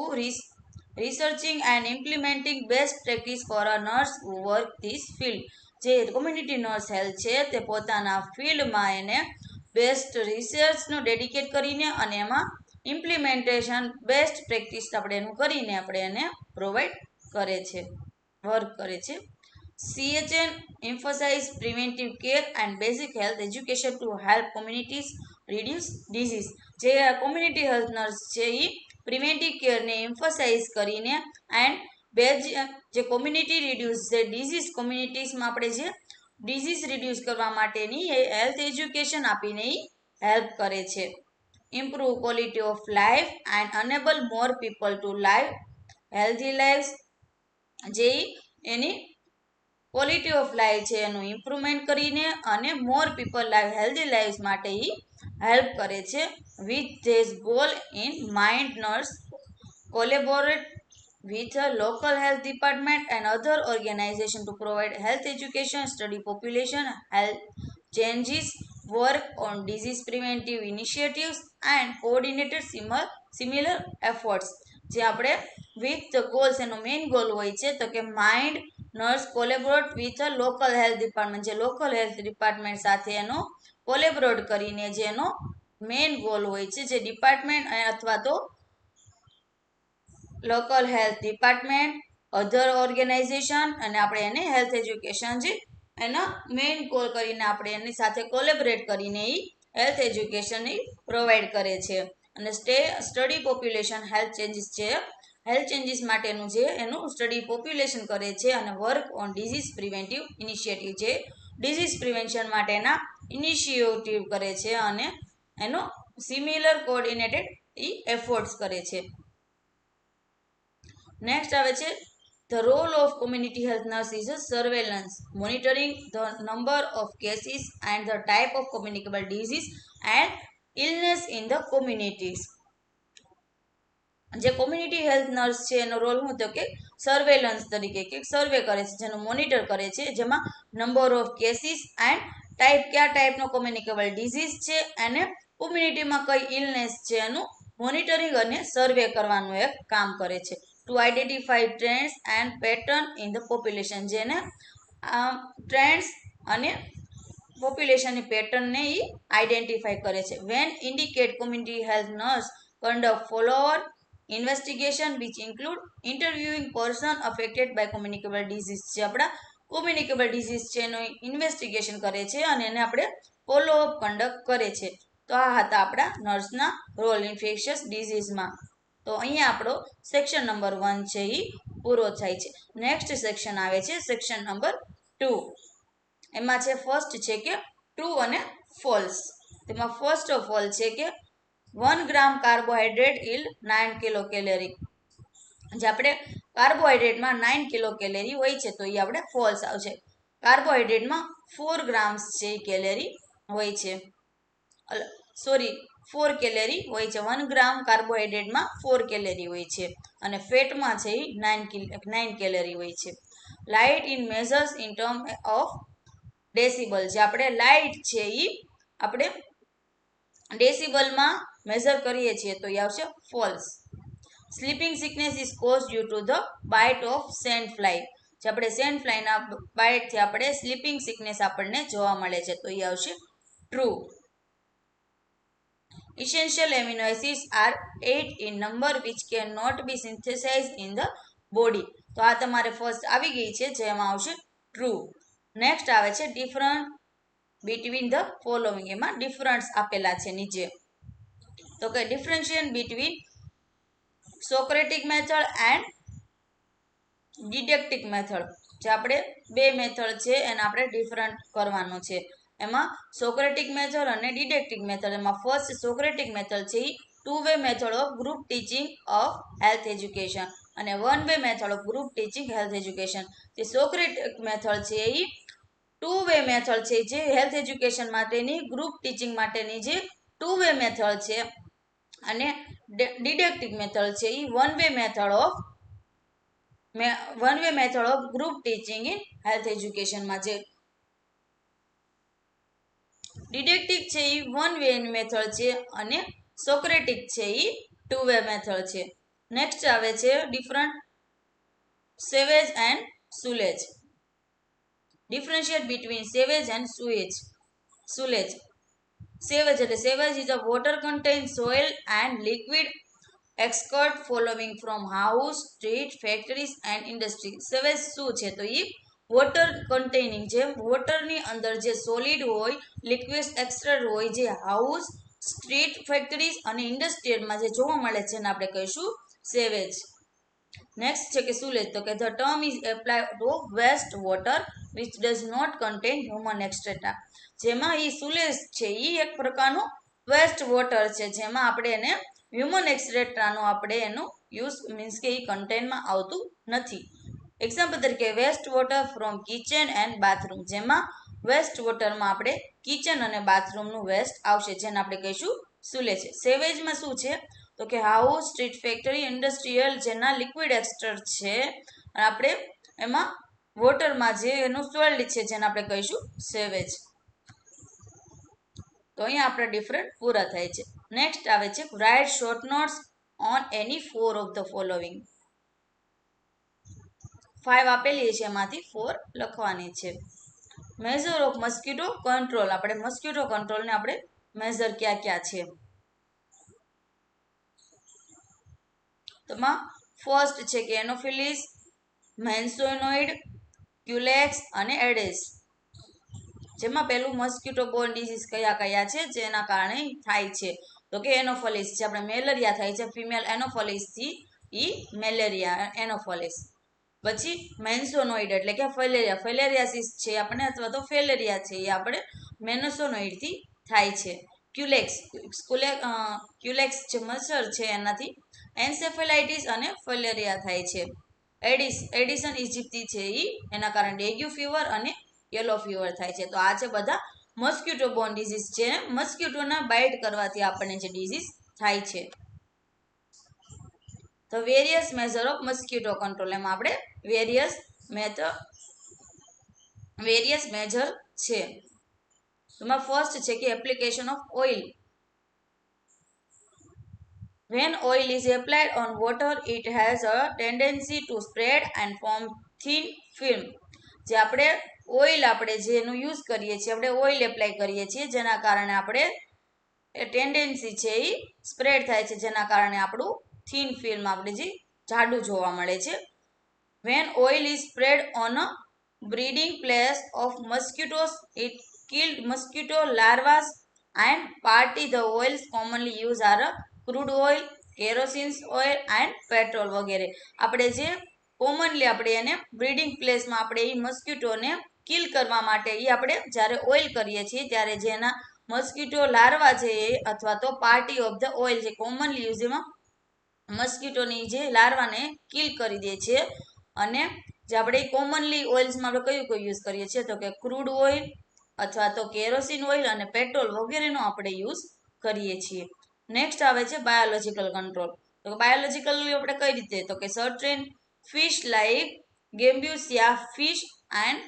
researching and implementing best practice for a nurse who work this field. જે કોમ્યુનિટી નર્સ હેલ્થ છે તે પોતાના ફિલ્ડમાં એને બેસ્ટ રિસર્ચનું ડેડિકેટ કરીને અને એમાં ઇમ્પ્લિમેન્ટેશન બેસ્ટ પ્રેક્ટિસ આપણે એનું કરીને આપણે એને પ્રોવાઈડ કરે છે, વર્ક કરે છે. CHN emphasize preventive care and basic health education to help communities reduce disease. જે કોમ્યુનિટી હેલ્થ નર્સ છે એ પ્રિવેન્ટિવ કેરને એમ્ફસાઇઝ કરીને એન્ડ જે કોમ્યુનિટી રિડ્યુસ જે ડિઝીઝ કોમ્યુનિટીઝમાં આપણે જે ડિઝીઝ રિડ્યુસ કરવા માટેની હેલ્થ એજ્યુકેશન આપીને એ હેલ્પ કરે છે. Improve quality of life and enable more people to live healthy lives. જે એની ક્વોલિટી ઓફ લાઈફ છે એનું ઇમ્પ્રુવમેન્ટ કરીને અને more people live healthy lives માટે એ હેલ્પ કરે છે. With this goal in mind nurse collaborate with a local health department and other organizations to provide health education, study population health changes, work on disease preventive initiatives and coordinated similar efforts. જે આપણે with the goals એનો main goal હોય છે તો કે mind nurse collaborate with a local health department. જે local health department સાથે એનો કોલેબોરેટ કરીને જે એનો મેઇન ગોલ હોય છે જે ડિપાર્ટમેન્ટ અથવા તો લોકલ હેલ્થ ડિપાર્ટમેન્ટ, અધર ઓર્ગેનાઇઝેશન અને આપણે એને હેલ્થ એજ્યુકેશન જે એનો મેઇન ગોલ કરીને આપણે એની સાથે કોલેબરેટ કરીને એ હેલ્થ એજ્યુકેશન પ્રોવાઈડ કરે છે. અને સ્ટડી પોપ્યુલેશન હેલ્થ ચેન્જીસ છે હેલ્થ ચેન્જીસ માટેનું જે એનું સ્ટડી પોપ્યુલેશન કરે છે અને work on disease preventive initiative જે ડિઝીઝ પ્રિવેન્શન માટેના ઇનિશિયેટિવ કરે છે અને એનો સિમિલર કોઓર્ડિનેટેડ એફર્ટ્સ કરે છે. નેક્સ્ટ આવે છે the role of community health nurse is a surveillance, monitoring the number of cases and the type of communicable disease and illness in the communities. જે કોમ્યુનિટી હેલ્થ નર્સ છે એનો role શું તો કે સર્વેલન્સ તરીકે કે સર્વે કરે છે જેનું મોનિટર કરે છે જેમાં નંબર ઓફ કેસીસ એન્ડ કયા ટાઈપનો કોમ્યુનિકેબલ ડિઝીઝ છે અને કોમ્યુનિટીમાં કઈ ઇલનેસ છે એનું મોનિટરિંગ અને સર્વે કરવાનું એક કામ કરે છે. To identify trends and pattern in the population. જેને ટ્રેન્ડ્સ અને પોપ્યુલેશનની પેટર્નને એ આઈડેન્ટિફાઈ કરે છે. When indicate community health nurse conduct follow-up investigation which include interviewing person affected by communicable disease. જે આપણા કોમ્યુનિકેબલ ડિઝીઝ છે એનું ઇન્વેસ્ટિગેશન કરે છે અને એને આપણે ફોલોઅપ કન્ડક્ટ કરે છે. તો આ હતા આપણા નર્સના રોલ ઇન્ફેક્શિયસ ડિઝીઝમાં. તો અહીંયા આપણો સેક્શન નંબર 1 છે એ પૂરો થાય છે. નેક્સ્ટ સેક્શન આવે છે સેક્શન નંબર 2. એમાં છે ફર્સ્ટ છે કે ટ્રુ અને ફોલ્સ. તેમાં ફર્સ્ટ ઓફ ઓલ છે કે 1 ગ્રામ કાર્બોહાઈડ્રેટ ઇલ્ડ 9 કિલો કેલેરી. જે આપણે કાર્બોહાઈડ્રેટમાં 9 કિલો કેલેરી હોય છે તો એ આપણે ફોલ્સ આવશે. કાર્બોહાઈડ્રેટમાં 4 ગ્રામ્સ છે કેલેરી હોય છે, સોરી 4 કેલેરી હોય છે. 1 ગ્રામ કાર્બોહાઈડ્રેટમાં 4 કેલેરી હોય છે અને ફેટમાં છે એ 9 કેલેરી હોય છે. Light in measures in term of decibel. જે આપણે લાઇટ છે એ આપણે ડેસિબલમાં મેઝર કરીએ છીએ તો એ આવશે false. Sleeping sickness is cause due to the bite of sand fly. જે આપણે સેન્ડ ફ્લાયના બાઇટથી આપણે સ્લીપિંગ સિકનેસ આપણને જોવા મળે છે તો એ આવશે true. Essential amino acids are 8 in number which cannot be synthesized in the body. તો આ તમારે ફર્સ્ટ આવી ગઈ છે જેમાં આવશે ટ્રુ. નેક્સ્ટ આવે છે ડિફરન્ટ બિટવીન ધ ફોલોવિંગ. એમાં ડિફરન્સ આપેલા છે નીચે. તો કે differentiate between Socratic method and didactic method. જે આપણે બે મેથડ છે એને આપણે ડિફરન્ટ કરવાનું છે. એમાં સોક્રેટિક મેથડ અને ડિડક્ટિક મેથડ. એમાં ફર્સ્ટ સોક્રેટિક મેથડ છે એ two way method of group teaching of health education અને one way method of group teaching health education. જે સોક્રેટિક મેથડ છે એ 2-વે મેથડ છે જે હેલ્થ એજ્યુકેશન માટેની, ગ્રુપ ટીચિંગ માટેની જે 2-વે મેથડ છે અને ડિડક્ટિક મેથડ છે એ one way method of group teaching in health એજ્યુકેશનમાં. જે ડિડક્ટિક છે એ 1-વે મેથડ છે અને સોક્રેટિક છે એ 2-વે મેથડ છે. નેક્સ્ટ આવે છે different sewage and sullage. Differentiate between sewage and sullage. Sewage એટલે sewage is a water contain soil and liquid excreta following from house, street, factories and industry. Sewage શું છે તો એ water containing, જે વોટરની અંદર જે સોલિડ હોય, લિક્વિડ એક્સટ્રેક્ટ હોય, જે હાઉસ, સ્ટ્રીટ, ફેક્ટરીઝ અને ઇન્ડસ્ટ્રીયલમાં જે જોવા મળે છે એને આપણે કહીશું સેવેજ. નેક્સ્ટ છે કે સુલેજ. તો કે the term is apply to waste water which does not contain human excreta. જેમાં એ સુલેજ છે એ એક પ્રકારનું વેસ્ટ વોટર છે જેમાં આપણે એને હ્યુમન એક્સટ્રેટાનો આપણે એનું યુઝ મીન્સ કે એ કન્ટેનમાં આવતું નથી. એક્ઝામ્પલ તરીકે waste water from kitchen and bathroom. જેમાં વેસ્ટ વોટરમાં આપણે કિચન અને બાથરૂમનું વેસ્ટ આવશે જેને આપણે કહીશું સુલેજ. સેવેજમાં શું છે તો કે હાઉસ, સ્ટ્રીટ, ફેક્ટરી, ઇન્ડસ્ટ્રીયલ જેના લિક્વિડ એક્સટ્રેક્ટ છે અને આપણે એમાં વોટરમાં જે એનું સોલ્ડ છે જેને આપણે કહીશું સેવેજ. તો અહીંયા આપણે ડિફરન્ટ પૂરા થાય છે. નેક્સ્ટ આવે છે write short notes on any 4 of the following. 5 આપેલી છે એમાંથી 4 લખવાની છે. Measure of mosquito control. આપણે મસ્કિટો કંટ્રોલને આપણે મેઝર ક્યાં ક્યાં છે. તોમાં ફર્સ્ટ છે કે એનોફિલિસ, મેન્સોનોઇડ, ક્યુલેક્સ અને એડિસ. જેમાં પેલું મસ્કિટો બોર્ન ડિઝીઝ કયા કયા છે જેના કારણે થાય છે તો કે એનોફિલિસ છે આપણે મેલેરિયા થાય છે ફિમેલ એનોફિલિસથી ઈ મેલેરિયા એનોફિલિસ. પછી મેન્સોનોઇડ એટલે કે ફિલેરિયાસિસ છે આપણે અથવા તો ફેલેરિયા છે એ આપણે મેન્સોનોઇડથી થાય છે. ક્યુલેક્સ જે મચ્છર છે એનાથી એન્સેફેલાઇટિસ અને ફિલેરિયા થાય છે. એડિશન ઇજિપ્તી છે એ એના કારણે ડેન્ગ્યુ ફીવર અને યલો ફીવર થાય છે. તો આ છે બધા મસ્કિટો બોર્ન ડિઝીઝ છે. મસ્કિટોના બાઇટ કરવાથી આપણને જે ડિઝીઝ થાય છે. તો various measure of mosquito control. એમાં આપણે વેરિયસ મેજર છે. એમાં ફર્સ્ટ છે કે application of oil. When oil is applied on water, it has a tendency to spread and form thin film. જે આપણે ઓઇલ આપણે જેનું યુઝ કરીએ છીએ આપણે ઓઇલ એપ્લાય કરીએ છીએ જેના કારણે આપણે ટેન્ડન્સી છે એ સ્પ્રેડ થાય છે જેના કારણે આપણું થીન ફિલ્મ આપણે જે જાડું જોવા મળે છે. When oil is spread on a breeding place of mosquitoes, it killed mosquito larvae and party. The oils commonly used are crude oil, kerosene oil and petrol વગેરે. આપણે જે કોમનલી આપણે એને બ્રીડિંગ પ્લેસમાં આપણે એ મસ્કીટોને કિલ કરવા માટે એ આપણે જ્યારે ઓઇલ કરીએ છીએ ત્યારે જેના મસ્કીટો લાર્વા છે એ અથવા તો પાર્ટી ઓફ ધ ઓઇલ છે કોમનલી યુઝમાં મસ્કીટોની જે લાર્વાને કિલ કરી દે છે. અને જે આપણે કોમનલી ઓઇલ્સમાં આપણે કયું કયું યુઝ કરીએ છીએ તો કે ક્રૂડ ઓઇલ અથવા તો કેરોસીન ઓઇલ અને પેટ્રોલ વગેરેનો આપણે યુઝ કરીએ છીએ. નેક્સ્ટ આવે છે બાયોલોજીકલ કંટ્રોલ. તો બાયોલોજીકલ આપણે કઈ રીતે તો કે certain fish like gambusia fish and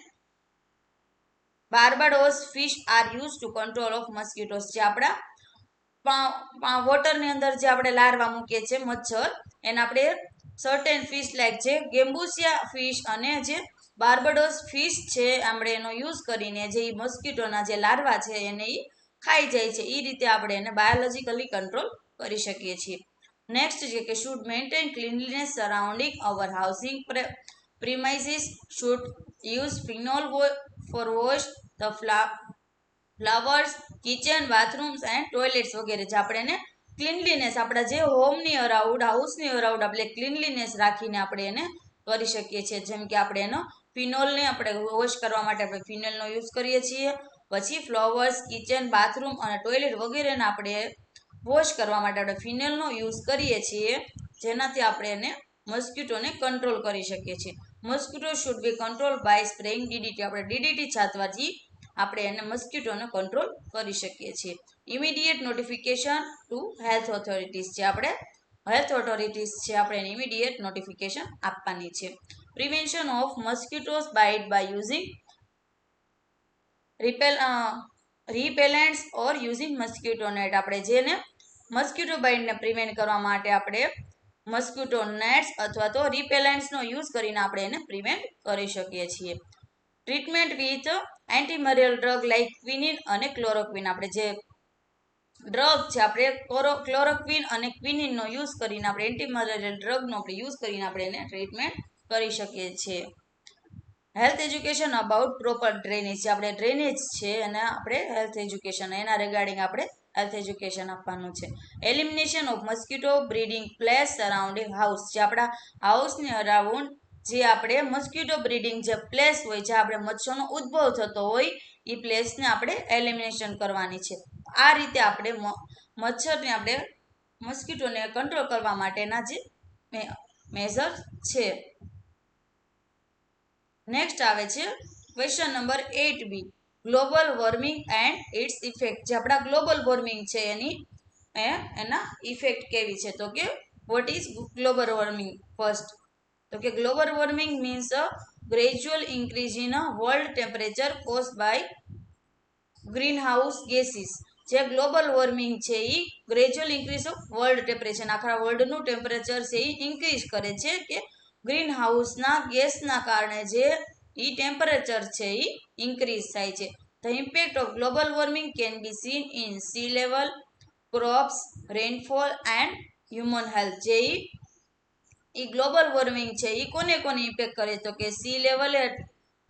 Barbados fish are use to control of mosquitoes. જે આપણા વોટરની અંદર જે આપણે લાર્વા મૂકીએ છીએ મચ્છર એને આપણે સર્ટેન ફિશ લાઈક છે ગેમ્બુસિયા ફિશ અને જે બાર્બાડોસ ફિશ છે આપણે એનો યુઝ કરીને જે મસ્કીટોના જે લાર્વા છે એને એ ખાઈ જાય છે. એ રીતે આપણે એને બાયોલોજીકલી કંટ્રોલ કરી શકીએ છીએ. નેક્સ્ટ છે કે should maintain cleanliness surrounding our housing premises, should use phenol for wash the flowers, kitchen, bathrooms and toilets વગેરે. જે આપણે એને ક્લીનલીનેસ આપણા જે હોમની અરાઉન્ડ હાઉસની અરાઉન્ડ આપણે ક્લીનલીનેસ રાખીને આપણે એને કરી શકીએ છીએ. જેમ કે આપણે એનો ફિનોલને આપણે વોશ કરવા માટે આપણે ફિનોલનો યુઝ કરીએ છીએ. પછી ફ્લાવર્સ, કિચન, બાથરૂમ અને ટોયલેટ વગેરેને આપણે વોશ કરવા માટે આપણે ફિનોલનો યુઝ કરીએ છીએ. જેનાથી આપણે એને મસ્કીટોને કંટ્રોલ કરી શકીએ છીએ. Mosquito should be control by spraying DDT. આપણે ડીડીટી છાંટવાથી આપણે એને મસ્કીટોને કંટ્રોલ કરી શકીએ છીએ. Immediate notification to health authorities. જે આપણે હેલ્થ ઓથોરિટીઝ છે આપણે એને ઇમિડિયેટ નોટિફિકેશન આપવાની છે. Prevention of mosquitoes bite by using repellents or using mosquito net. આપણે જેને મસ્કીટો બાઇટને પ્રિવેન્ટ કરવા માટે આપણે મસ્કીટો નેટ્સ અથવા તો રિપેલેન્ટ્સનો યુઝ કરીને આપણે એને પ્રિવેન્ટ કરી શકીએ છીએ. ટ્રીટમેન્ટ વિથ એન્ટીમરેલ ડ્રગ લાઇક ક્વિનિન અને ક્લોરોક્વિન. આપણે જે ડ્રગ છે આપણે ક્લોરોક્વિન અને ક્વિનિનનો યુઝ કરીને આપણે એન્ટીમરેલ ડ્રગનો આપણે યુઝ કરીને આપણે એને ટ્રીટમેન્ટ કરી શકીએ છીએ. Health education about proper drainage. જે આપણે ડ્રેનેજ છે અને આપણે હેલ્થ એજ્યુકેશન એના રિગાર્ડિંગ આપણે હેલ્થ એજ્યુકેશન આપવાનું છે. Elimination of mosquito breeding place surrounding house. જે આપણા હાઉસની અરાઉન્ડ જે આપણે મસ્કીટો બ્રીડિંગ જે પ્લેસ હોય જે આપણે મચ્છરનો ઉદ્ભવ થતો હોય એ પ્લેસને આપણે એલિમિનેશન કરવાની છે. આ રીતે આપણે મચ્છરને આપણે મસ્કીટોને કંટ્રોલ કરવા માટેના જે મેઝર છે. નેક્સ્ટ આવે છે question number 8B, global warming and its effect. જે આપણા ગ્લોબલ વોર્મિંગ છે એના ઇફેક્ટ કેવી છે તો કે what is global warming first. તો કે global warming means a gradual increase in a world temperature cause by green house gases. જે ગ્લોબલ વોર્મિંગ છે એ gradual increase of world temperature આખા વર્લ્ડનું ટેમ્પરેચર છે એ ઇન્ક્રીઝ કરે છે કે ગ્રીન હાઉસના ગેસના કારણે જે એ ટેમ્પરેચર છે એ ઇન્ક્રીઝ થાય છે. The impact of global warming can be scene in sea level, crops, rainfall and human health. જે એ ગ્લોબલ વોર્મિંગ છે એ કોને ઇમ્પેક્ટ કરે તો કે સી લેવલે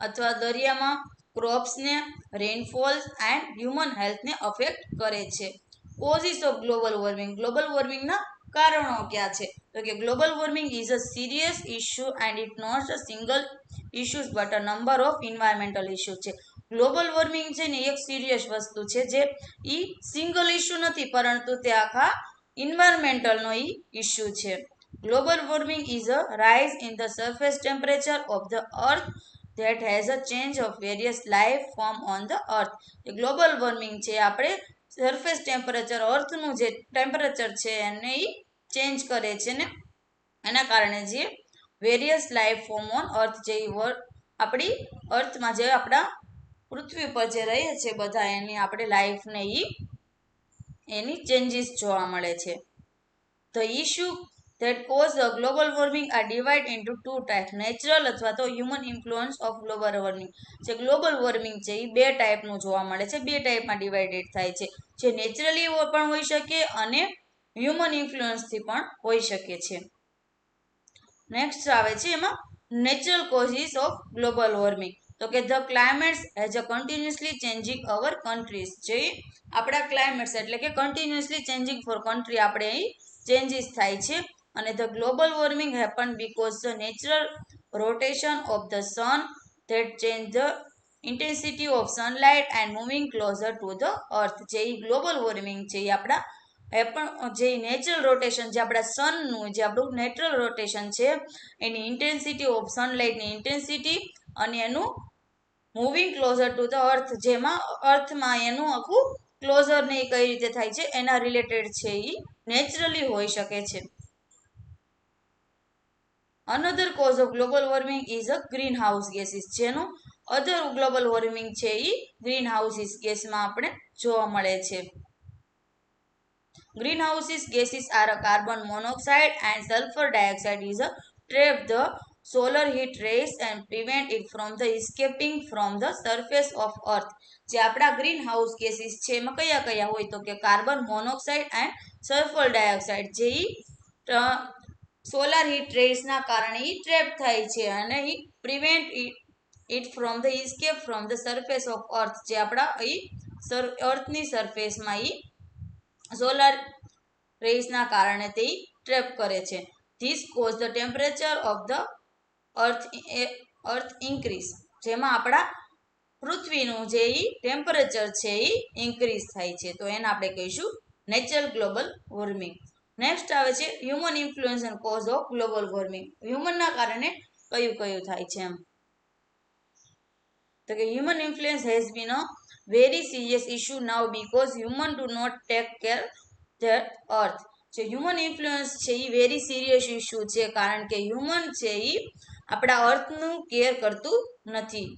અથવા દરિયામાં, ક્રોપ્સને, રેનફોલ્સ એન્ડ હ્યુમન હેલ્થને અફેક્ટ કરે છે. Causes of global warming. ગ્લોબલ વોર્મિંગના કારણો ક્યાં છે તો કે global warming is a serious issue and it not a single issues but a number of environmental issue છે. ગ્લોબલ વોર્મિંગ છે ને એક સિરિયસ વસ્તુ છે જે એ સિંગલ ઇશ્યુ નથી પરંતુ તે આખા ઇન્વાયરમેન્ટલનો એ ઇશ્યુ છે. ગ્લોબલ warming is a rise in the surface temperature of the earth that has a change of various life form on the earth. Global warming છે આપણે સરફેસ ટેમ્પરેચર અર્થનું જે ટેમ્પરેચર છે એને એ ચેન્જ કરે છે ને એના કારણે જે વેરિયસ લાઈફ ફોર્મ ઓન અર્થ જે આપણી અર્થમાં જે આપણા પૃથ્વી પર જે રહે છે બધા એની આપણે લાઈફને એની ચેન્જીસ જોવા મળે છે. The issue that cause the global warming are divided into two types, natural અથવા તો human influence of global warming. જે ગ્લોબલ વોર્મિંગ છે એ બે ટાઈપનું જોવા મળે છે, બે ટાઈપમાં ડિવાઇડેડ થાય છે. જે નેચરલી પણ હોઈ શકે અને હ્યુમન ઇન્ફ્લુઅન્સથી પણ હોઈ શકે છે. નેક્સ્ટ આવે છે એમાં natural causes of global warming. તો કે the climates has a continuously changing our countries. જે આપણા ક્લાઇમેટ્સ એટલે કે કન્ટિન્યુઅસલી ચેન્જિંગ ફોર કન્ટ્રી આપણે ચેન્જીસ થાય છે. અને the global warming happen because the natural rotation of the sun that change the intensity of sunlight and moving closer to the earth. જે global warming છે એ આપણા એ પણ જે નેચરલ રોટેશન જે આપણા સનનું જે આપણું નેચરલ રોટેશન છે એની ઇન્ટેન્સિટી ઓફ સનલાઇટની ઇન્ટેન્સિટી અને એનું moving closure to the earth જેમાં અર્થમાં એનું આખું ક્લોઝર ને કઈ રીતે થાય છે એના રિલેટેડ છે એ નેચરલી હોઈ શકે છે. Another cause of global warming is a green house gases. જેનું અધર ગ્લોબલ વોર્મિંગ છે એ ગ્રીન હાઉસીસ ગેસમાં આપણે જોવા મળે છે. Greenhouse gases are a carbon monoxide and sulfur dioxide is a trap the solar heat rays and prevent it from the escaping from the surface of earth. જે આપણા green house gases છે એમાં કયા કયા હોય તો કે carbon monoxide and sulphur dioxide જે સોલાર હીટ રેસના કારણે ટ્રેપ થાય છે અને prevent it from the escape from the surface of earth જે આપણા અર્થની સરફેસમાં સોલાર રેસના કારણે તે ટ્રેપ કરે છે. This cause the temperature of the earth increase. જેમાં આપણા પૃથ્વીનું જે ટેમ્પરેચર છે એ ઇન્ક્રીઝ થાય છે તો એને આપણે કહીશું નેચરલ ગ્લોબલ વોર્મિંગ. નેક્સ્ટ આવે છે human influence and cause of global warming. હ્યુમનના કારણે કયું કયું થાય છે એમ તો કે human influence has been a very serious issue now because human do not take care that earth. જે હ્યુમન ઇન્ફ્લુઅન્સ છે એ વેરી સિરિયસ ઇશ્યુ છે કારણ કે હ્યુમન છે એ આપણા અર્થનું કેર કરતું નથી,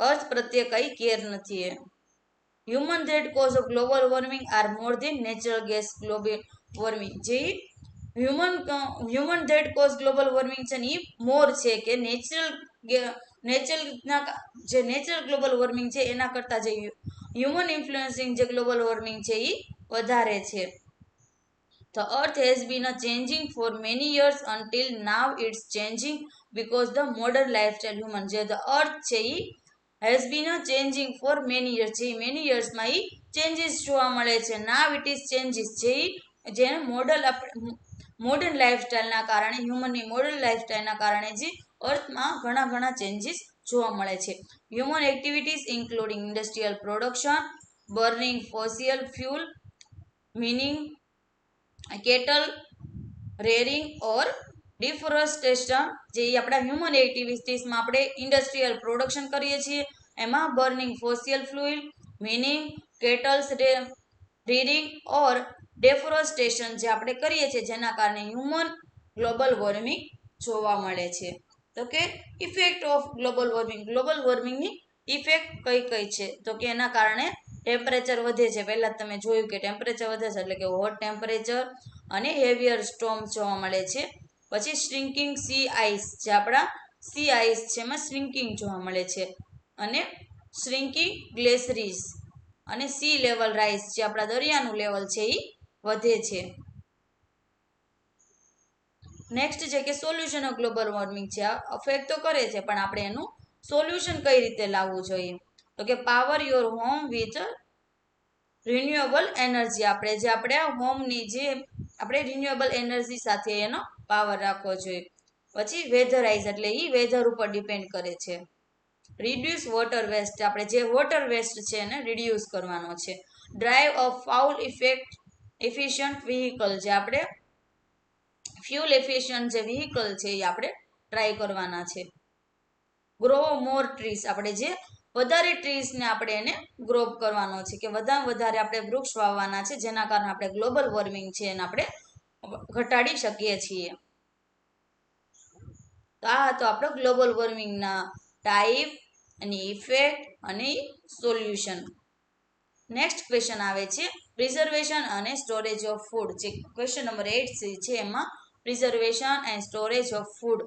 અર્થ પ્રત્યે કઈ કેર નથી. Human that cause of global warming are more than natural gas global warming. જે human that cause global warming છે ને એ મોર છે કે નેચરલ ગ્લોબલ વોર્મિંગ છે એના કરતાં જે હ્યુમન ઇન્ફ્લુઅન્સિંગ જે ગ્લોબલ વોર્મિંગ છે એ વધારે છે. The earth has been a changing for many years until now it's changing because the modern lifestyle human. જે the earth છે એ has been a changing for many years. જે many years માં એ changes જોવા મળે છે. Now it is changes જેને modern લાઈફસ્ટાઈલના કારણે હ્યુમનની modern લાઈફસ્ટાઈલના કારણે જે અર્થમાં ઘણા ચેન્જીસ જોવા મળે છે. Human activities including industrial production, burning fossil fuel, mining cattle, rearing or deforestation. જે આપણા હ્યુમન એક્ટિવિટીઝમાં આપણે ઇન્ડસ્ટ્રીયલ પ્રોડક્શન કરીએ છીએ એમાં બર્નિંગ ફોસિલ ફ્યુલ, મિનિંગ કેટલ્સ, રેરિંગ ઓર ડેફોરેસ્ટેશન જે આપણે કરીએ છીએ જેના કારણે હ્યુમન ગ્લોબલ વોર્મિંગ જોવા મળે છે. તો કે effect of global warming. Global વોર્મિંગની ઇફેક્ટ કઈ છે તો કે એના કારણે ટેમ્પરેચર વધે છે. પહેલાં તમે જોયું કે ટેમ્પરેચર વધે છે એટલે કે હોટ ટેમ્પરેચર અને હેવિયર સ્ટોર્મ જોવા મળે છે. પછી શ્રિંકિંગ સી આઈસ જે આપણા સી આઈસ છે એમાં શ્રિંકિંગ જોવા મળે છે અને શ્રિંકિંગ ગ્લેશરીઝ અને સી લેવલ રાઇઝ જે આપણા દરિયાનું લેવલ છે એ વધે છે. નેક્સ્ટ છે કે સોલ્યુશન ઓફ ગ્લોબલ વોર્મિંગ છે. આ અફેક્ટ તો કરે છે પણ આપણે એનું સોલ્યુશન કઈ રીતે લાવવું જોઈએ તો કે power your home with renewable energy. આપણે હોમની જે આપણે રિન્યુએબલ એનર્જી સાથે એનો પાવર રાખવો જોઈએ. પછી વેધરાઇઝ એટલે એ વેધર ઉપર ડિપેન્ડ કરે છે. Reduce water waste. આપણે જે વોટર વેસ્ટ છે એને રિડ્યુસ કરવાનો છે. Drive a fuel efficient vehicle. જે આપણે ફ્યુલ એફિશિયન્ટ જે વ્હીકલ છે એ આપણે ટ્રાય કરવાના છે. Grow more trees. આપણે જે વધારે ટ્રીઝને આપણે એને ગ્રો કરવાનો છે કે વધારે આપણે વૃક્ષ વાવવાના છે જેના કારણે આપણે ગ્લોબલ વોર્મિંગ છે એને આપણે ઘટાડી શકીએ છીએ. તો આ હતો આપણો ગ્લોબલ વોર્મિંગના ટાઈપ, એની ઇફેક્ટ અને સોલ્યુશન. નેક્સ્ટ ક્વેશ્ચન આવે છે પ્રિઝર્વેશન અને સ્ટોરેજ ઓફ ફૂડ. જે ક્વેશ્ચન નંબર 8 છે એમાં preservation and storage of food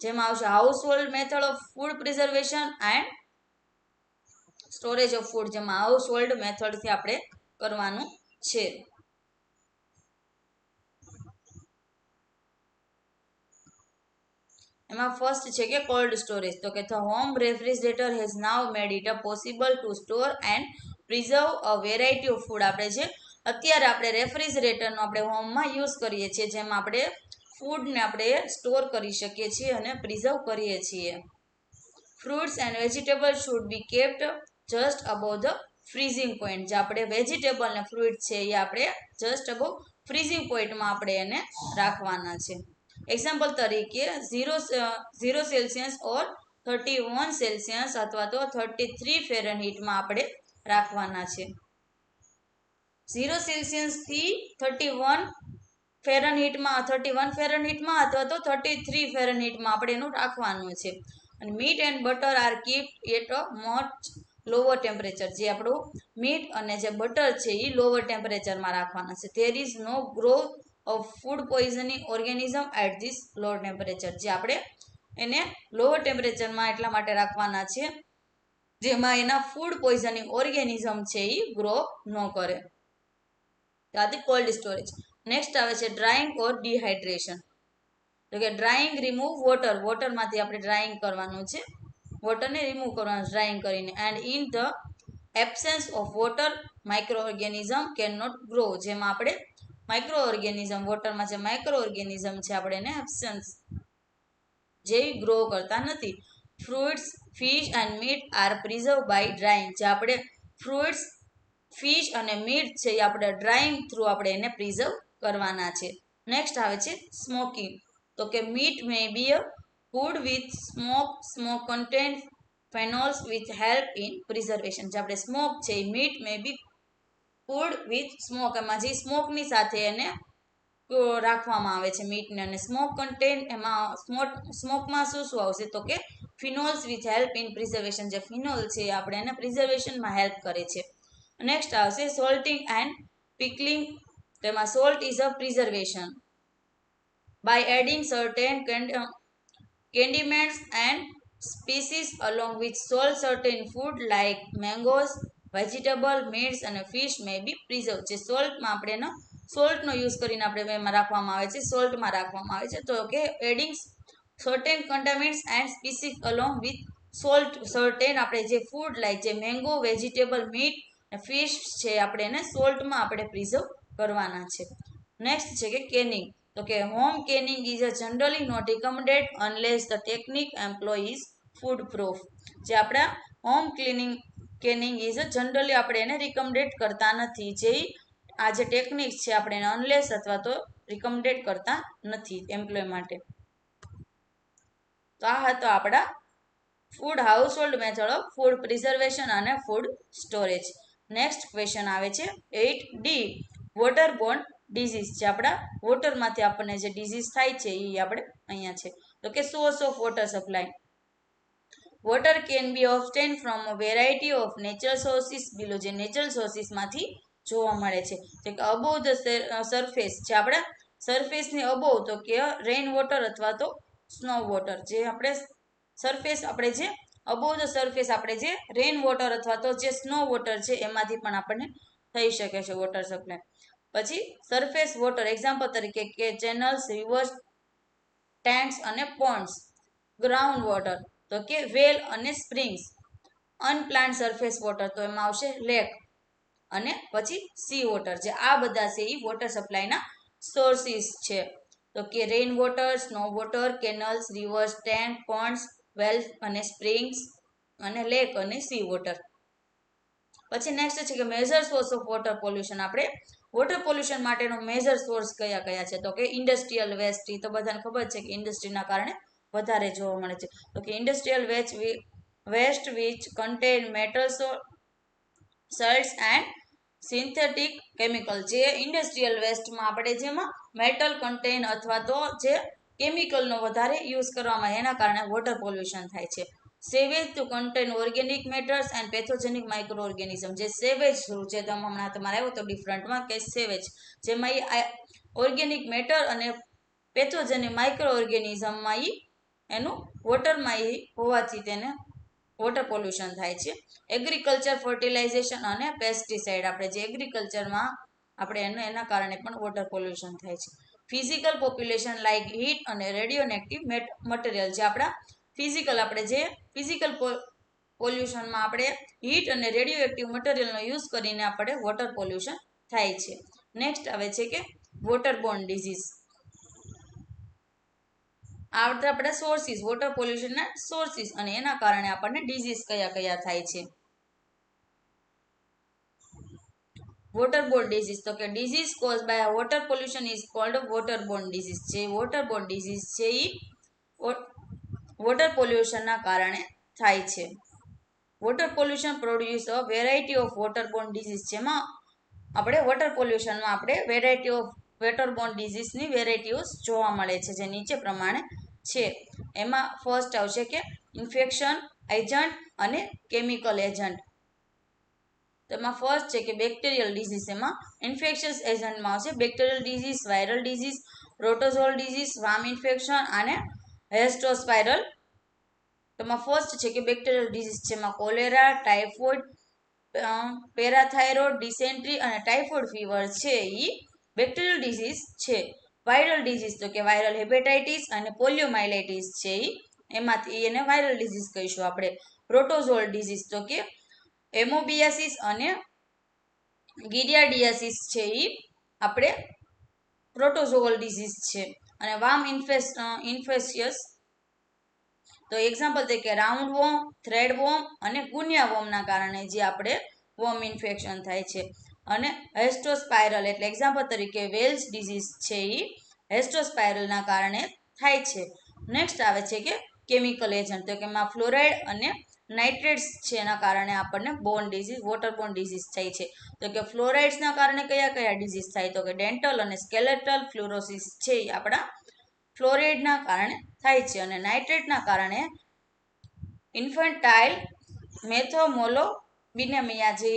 જેમાં આવશે household method of food preservation and storage of food. જેમાં હાઉસહોલ્ડ મેથડથી આપણે કરવાનું છે. એમાં ફર્સ્ટ છે કે કોલ્ડ સ્ટોરેજ. તો કે the home refrigerator has now made it possible to store and preserve a variety of food. આપણે જે અત્યારે આપણે રેફ્રિજરેટરનો આપણે હોમમાં યુઝ કરીએ છીએ, જેમાં આપણે ફૂડને આપણે સ્ટોર કરી શકીએ છીએ અને પ્રિઝર્વ કરીએ છીએ. Fruits and vegetable should be kept just above the freezing point. જે આપણે વેજીટેબલ અને ફ્રૂટ છે એ આપણે જસ્ટ અબોવ ફ્રીઝિંગ પોઈન્ટમાં આપણે એને રાખવાના છે. એક્ઝામ્પલ તરીકે 0 સેલ્સિયસ ઓર 31 સેલ્સિયસ અથવા તો 33 ફેરનહીટમાં આપણે રાખવાના છે. 0 સેલ્સિયસથી 31 ફેરનહીટમાં અથવા તો 33 ફેરનહીટમાં આપણે એનું રાખવાનું છે. અને meat and butter are kept at a much lower temperature. જે આપણું મીટ અને જે બટર છે એ લોઅર ટેમ્પરેચરમાં રાખવાના છે. There is no growth of food poisoning organism at this lower temperature. જે આપણે એને લોઅર ટેમ્પરેચરમાં એટલા માટે રાખવાના છે જેમાં એના ફૂડ પોઈઝનિંગ ઓર્ગેનિઝમ છે એ ગ્રો ન કરે. ત્યાંથી કોલ્ડ સ્ટોરેજ. નેક્સ્ટ આવે છે ડ્રાઇંગ ઓર ડિહાઇડ્રેશન. તો કે ડ્રાઇંગ રિમૂવ વોટર. વોટરમાંથી આપણે ડ્રાઇંગ કરવાનું છે, વોટરને રિમૂવ કરવાનું ડ્રાઇંગ કરીને. And in the absence of water microorganism can not grow. જેમાં આપણે માઇક્રો ઓર્ગેનિઝમ, વોટરમાં જે માઇક્રો ઓર્ગેનિઝમ છે આપણે એને એબસેન્સ જે ગ્રો કરતા નથી. Fruits, fish and meat are preserve by drying. જે આપણે ફ્રૂટ્સ, ફિશ અને મીટ છે એ આપણે ડ્રાઇંગ થ્રુ આપણે એને પ્રિઝર્વ કરવાના છે. નેક્સ્ટ આવે છે સ્મોકિંગ. તો કે meat may be a food with smoke content phenols with help in preservation. જે આપણે સ્મોક છે એ meat may be food with smoke, એમાં જે સ્મોકની સાથે એને રાખવામાં આવે છે મીટને. અને સ્મોક કન્ટેન્ટ એમાં સ્મોકમાં શું શું આવશે તો કે ફિનોલ્સ વિથ હેલ્પ ઇન પ્રિઝર્વેશન. જે ફિનોલ છે એ આપણે એને પ્રિઝર્વેશનમાં હેલ્પ કરે છે. નેક્સ્ટ આવશે સોલ્ટિંગ એન્ડ પિકલિંગ. તેમાં salt is a preservation by adding certain condiments and species along with salt. Certain food like mangoes, vegetable, meats અને fish may be preserved. જે સોલ્ટમાં આપણે એનો સોલ્ટનો યુઝ કરીને આપણે એમાં રાખવામાં આવે છે, સોલ્ટમાં રાખવામાં આવે છે. તો કે adding certain condiments and species along with salt. certain આપણે જે ફૂડ લાઈક જે મેંગો, વેજીટેબલ, મીટ, ફિશ છે આપણે એને સોલ્ટમાં આપણે પ્રિઝર્વ કરવાના છે. નેક્સ્ટ છે કે કેનિંગ. તો કે home canning is a generally not recommended unless the technique employ is food proof. જે આપણા home canning is a generally આપણે એને રિકમેન્ડેડ કરતા નથી. જે આ જે ટેકનિક છે આપણે એને અનલેસ અથવા તો રિકમેન્ડેડ કરતા નથી એમ્પ્લોય માટે. તો આ હતો આપણા food household method of food preservation અને ફૂડ સ્ટોરેજ. નેક્સ્ટ ક્વેશ્ચન આવે છે 8D વોટરબોર્ન ડિઝીઝ. જે આપણા વોટરમાંથી આપણને જે ડિઝીઝ થાય છે એ આપણે અહીંયા છે. તો કે source of water supply. Water can be obtain from a variety of natural sources below. જે નેચરલ સોર્સિસમાંથી જોવા મળે છે. તો કે અબોવ ધ સરફેસ. જે આપણા સરફેસની અબોવ તો કે રેઇન વોટર અથવા તો સ્નો વોટર. જે આપણે સરફેસ આપણે જે અબોવ ધ સરફેસ આપણે જે રેઇન વોટર અથવા તો જે સ્નો વોટર છે એમાંથી પણ આપણને થઈ શકે છે વોટર સપ્લાય. પછી સરફેસ વોટર એક્ઝામ્પલ તરીકે કે ચેનલ્સ, રિવર્સ, ટેન્ક્સ અને પોન્ડ્સ. ગ્રાઉન્ડ વોટર તો કે વેલ અને સ્પ્રિંગ્સ. અનપ્લાન્ટ સરફેસ વોટર તો એમાં આવશે લેક. અને પછી સી વોટર. જે આ બધા છે એ વોટર સપ્લાયના સોર્સિસ છે. તો કે rain water, snow water, canals, rivers, tank, ponds, wells અને સ્પ્રિંગ્સ અને લેક અને સી વોટર. પછી નેક્સ્ટ છે કે major source of water pollution. આપણે વોટર પોલ્યુશન માટેનો મેજર સોર્સ કયા કયા છે તો કે ઇન્ડસ્ટ્રીયલ વેસ્ટ. એ તો બધાને ખબર છે કે ઇન્ડસ્ટ્રીના કારણે વધારે જોવા મળે છે. તો કે industrial waste which contain metal salts and synthetic chemical. જે ઇન્ડસ્ટ્રીયલ વેસ્ટમાં આપણે જેમાં મેટલ કન્ટેન અથવા તો જે કેમિકલનો વધારે યુઝ કરવામાં એના કારણે વોટર પોલ્યુશન થાય છે. Sewage to contain organic matters and pathogenic microorganism. જે સેવેજ થ્રુ છે તો હમણાં તમારે આવ્યો તો ડિફરન્ટમાં કે સેવેજ, જેમાં એ ઓર્ગેનિક મેટર અને પેથોજેનિક માઇક્રો ઓર્ગેનિઝમમાં એ એનું વોટરમાં એ હોવાથી તેને વોટર પોલ્યુશન થાય છે. એગ્રીકલ્ચર, ફર્ટિલાઇઝેશન અને પેસ્ટિસાઇડ. આપણે જે એગ્રીકલ્ચરમાં આપણે એના કારણે પણ વોટર પોલ્યુશન થાય છે. ફિઝિકલ પોપ્યુલેશન લાઇક હીટ અને રેડિયોનેક્ટિવ મટીરિયલ. જે આપણા ફિઝિકલ આપણે જે ફિઝિકલ પોલ્યુશનમાં આપણે હીટ અને રેડિયો એક્ટિવ મટીરિયલનો યુઝ કરીને આપણે વોટર પોલ્યુશન થાય છે. નેક્સ્ટ આવે છે કે વોટરબોર્ન ડિઝીઝ. આ આપણા સોર્સિસ, વોટર પોલ્યુશનના સોર્સિસ અને એના કારણે આપણને ડિઝીઝ કયા કયા થાય છે. વોટરબોર્ન ડિઝીઝ, તો કે disease cause by water pollution is called waterborne disease. જે વોટરબોર્ન ડિઝીઝ છે એ વોટર પોલ્યુશનના કારણે થાય છે. Water pollution produce a variety of waterborne disease. જેમાં આપણે વોટર પોલ્યુશનમાં આપણે વેરાયટી ઓફ વોટરબોર્ન ડિઝીઝની વેરાયટીઓ જોવા મળે છે, જે નીચે પ્રમાણે છે. એમાં ફર્સ્ટ આવશે કે ઇન્ફેક્શન એજન્ટ અને કેમિકલ એજન્ટ. તેમાં ફર્સ્ટ છે કે બેક્ટેરિયલ ડિઝીઝ. એમાં ઇન્ફેક્શિયસ એજન્ટમાં આવશે bacterial disease, viral disease, protozoal disease, સ્વામ ઇન્ફેક્શન અને હેસ્ટોસ્પાઇરલ. તેમાં ફર્સ્ટ છે કે બેક્ટેરિયલ ડિઝીઝ, જેમાં કોલેરા, ટાઇફોઇડ, પેરાથાઇરોઇડ, ડિસેન્ટ્રી અને ટાઇફોઇડ ફીવર છે એ બેક્ટેરિયલ ડિઝીઝ છે. વાયરલ ડિઝીઝ, તો કે વાયરલ હેપેટાઇટિસ અને પોલિયોમાઇલાઇટિસ છે એમાંથી એને વાયરલ ડિઝીઝ કહીશું આપણે. પ્રોટોઝોલ ડિઝીઝ, તો કે એમોબિયાસિસ અને ગિરિયાડિયાસિસ છે એ આપણે પ્રોટોઝોઅલ ડિઝીઝ છે. અને વામ ઇન્ફેક્શિયસ, તો એક્ઝામ્પલ તરીકે રાઉન્ડ વોર્મ, થ્રેડ વોર્મ અને ગુનિયા વોર્મના કારણે જે આપણે વોર્મ ઇન્ફેક્શન થાય છે. અને હેસ્ટોસ્પાઇરલ, એટલે એક્ઝામ્પલ તરીકે વેલ્સ ડિઝીઝ છે એ હેસ્ટોસ્પાઇરલના કારણે થાય છે. નેક્સ્ટ આવે છે કે કેમિકલ એજન્ટ, તો કે એમાં ફ્લોરાઇડ અને નાઇટ્રેટ્સ છે એના કારણે આપણને બોર્ન ડિઝીઝ, વોટરબોર્ન ડિઝીઝ થાય છે. તો કે ફ્લોરાઇડ્સના કારણે કયા કયા ડિઝીઝ થાય, તો કે ડેન્ટલ અને સ્કેલેટલ ફ્લોરોસિસ છે એ આપણા ફ્લોરાઇડના કારણે થાય છે. અને નાઇટ્રેટના કારણે ઇન્ફન્ટાઇલ મેથોમોલોબિનેમિયા જે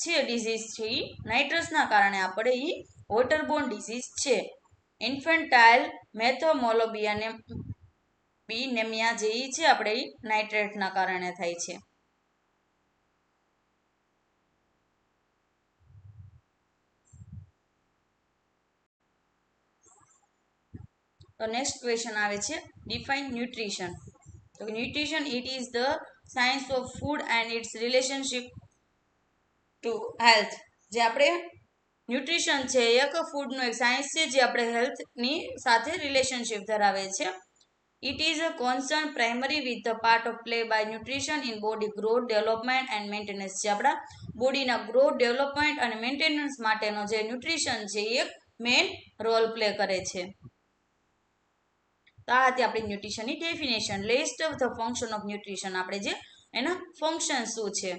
છે ડિઝીઝ છે એ નાઇટ્રસના કારણે આપણે એ વોટરબોર્ન ડિઝીઝ છે. ઇન્ફન્ટાઇલ મેથોમોલોબિનેમિયા જે છે આપણે એ નાઇટ્રેટના કારણે થાય છે. તો નેક્સ્ટ ક્વેશ્ચન આવે છે ડિફાઇન ન્યુટ્રિશન. તો nutrition it is the science of food and its relationship to health. જે આપણે ન્યુટ્રિશન છે એક ફૂડનો એક સાયન્સ છે જે આપણે હેલ્થની સાથે રિલેશનશિપ ધરાવે છે. It is a concern primary with the part of play by nutrition in body growth, development and maintenance. જે આપણા બોડીના ગ્રોથ, ડેવલપમેન્ટ અને મેન્ટેનન્સ માટેનો જે ન્યુટ્રિશન છે એ એક મેઇન રોલ પ્લે કરે છે. તો આ હતી આપણી ન્યુટ્રિશનની definition. List of the function of nutrition. આપણે જે એના ફંક્શન શું છે,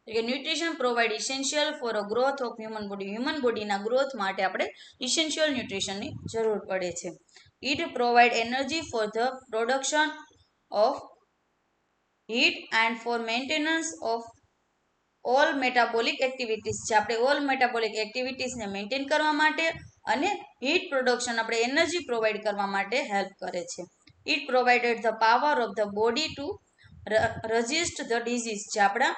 કે nutrition provide essential for a growth of human body. Human બોડીના ગ્રોથ માટે આપણે ઇસેન્શિયલ ન્યુટ્રિશનની જરૂર પડે છે. It provide energy for the production of heat and for maintenance of all metabolic activities. છે આપણે ઓલ મેટાબોલિક એક્ટિવિટીઝને મેન્ટેન કરવા માટે અને હીટ પ્રોડક્શન આપણે એનર્જી પ્રોવાઈડ કરવા માટે હેલ્પ કરે છે. It provided the power of the body to resist the disease. જે આપણા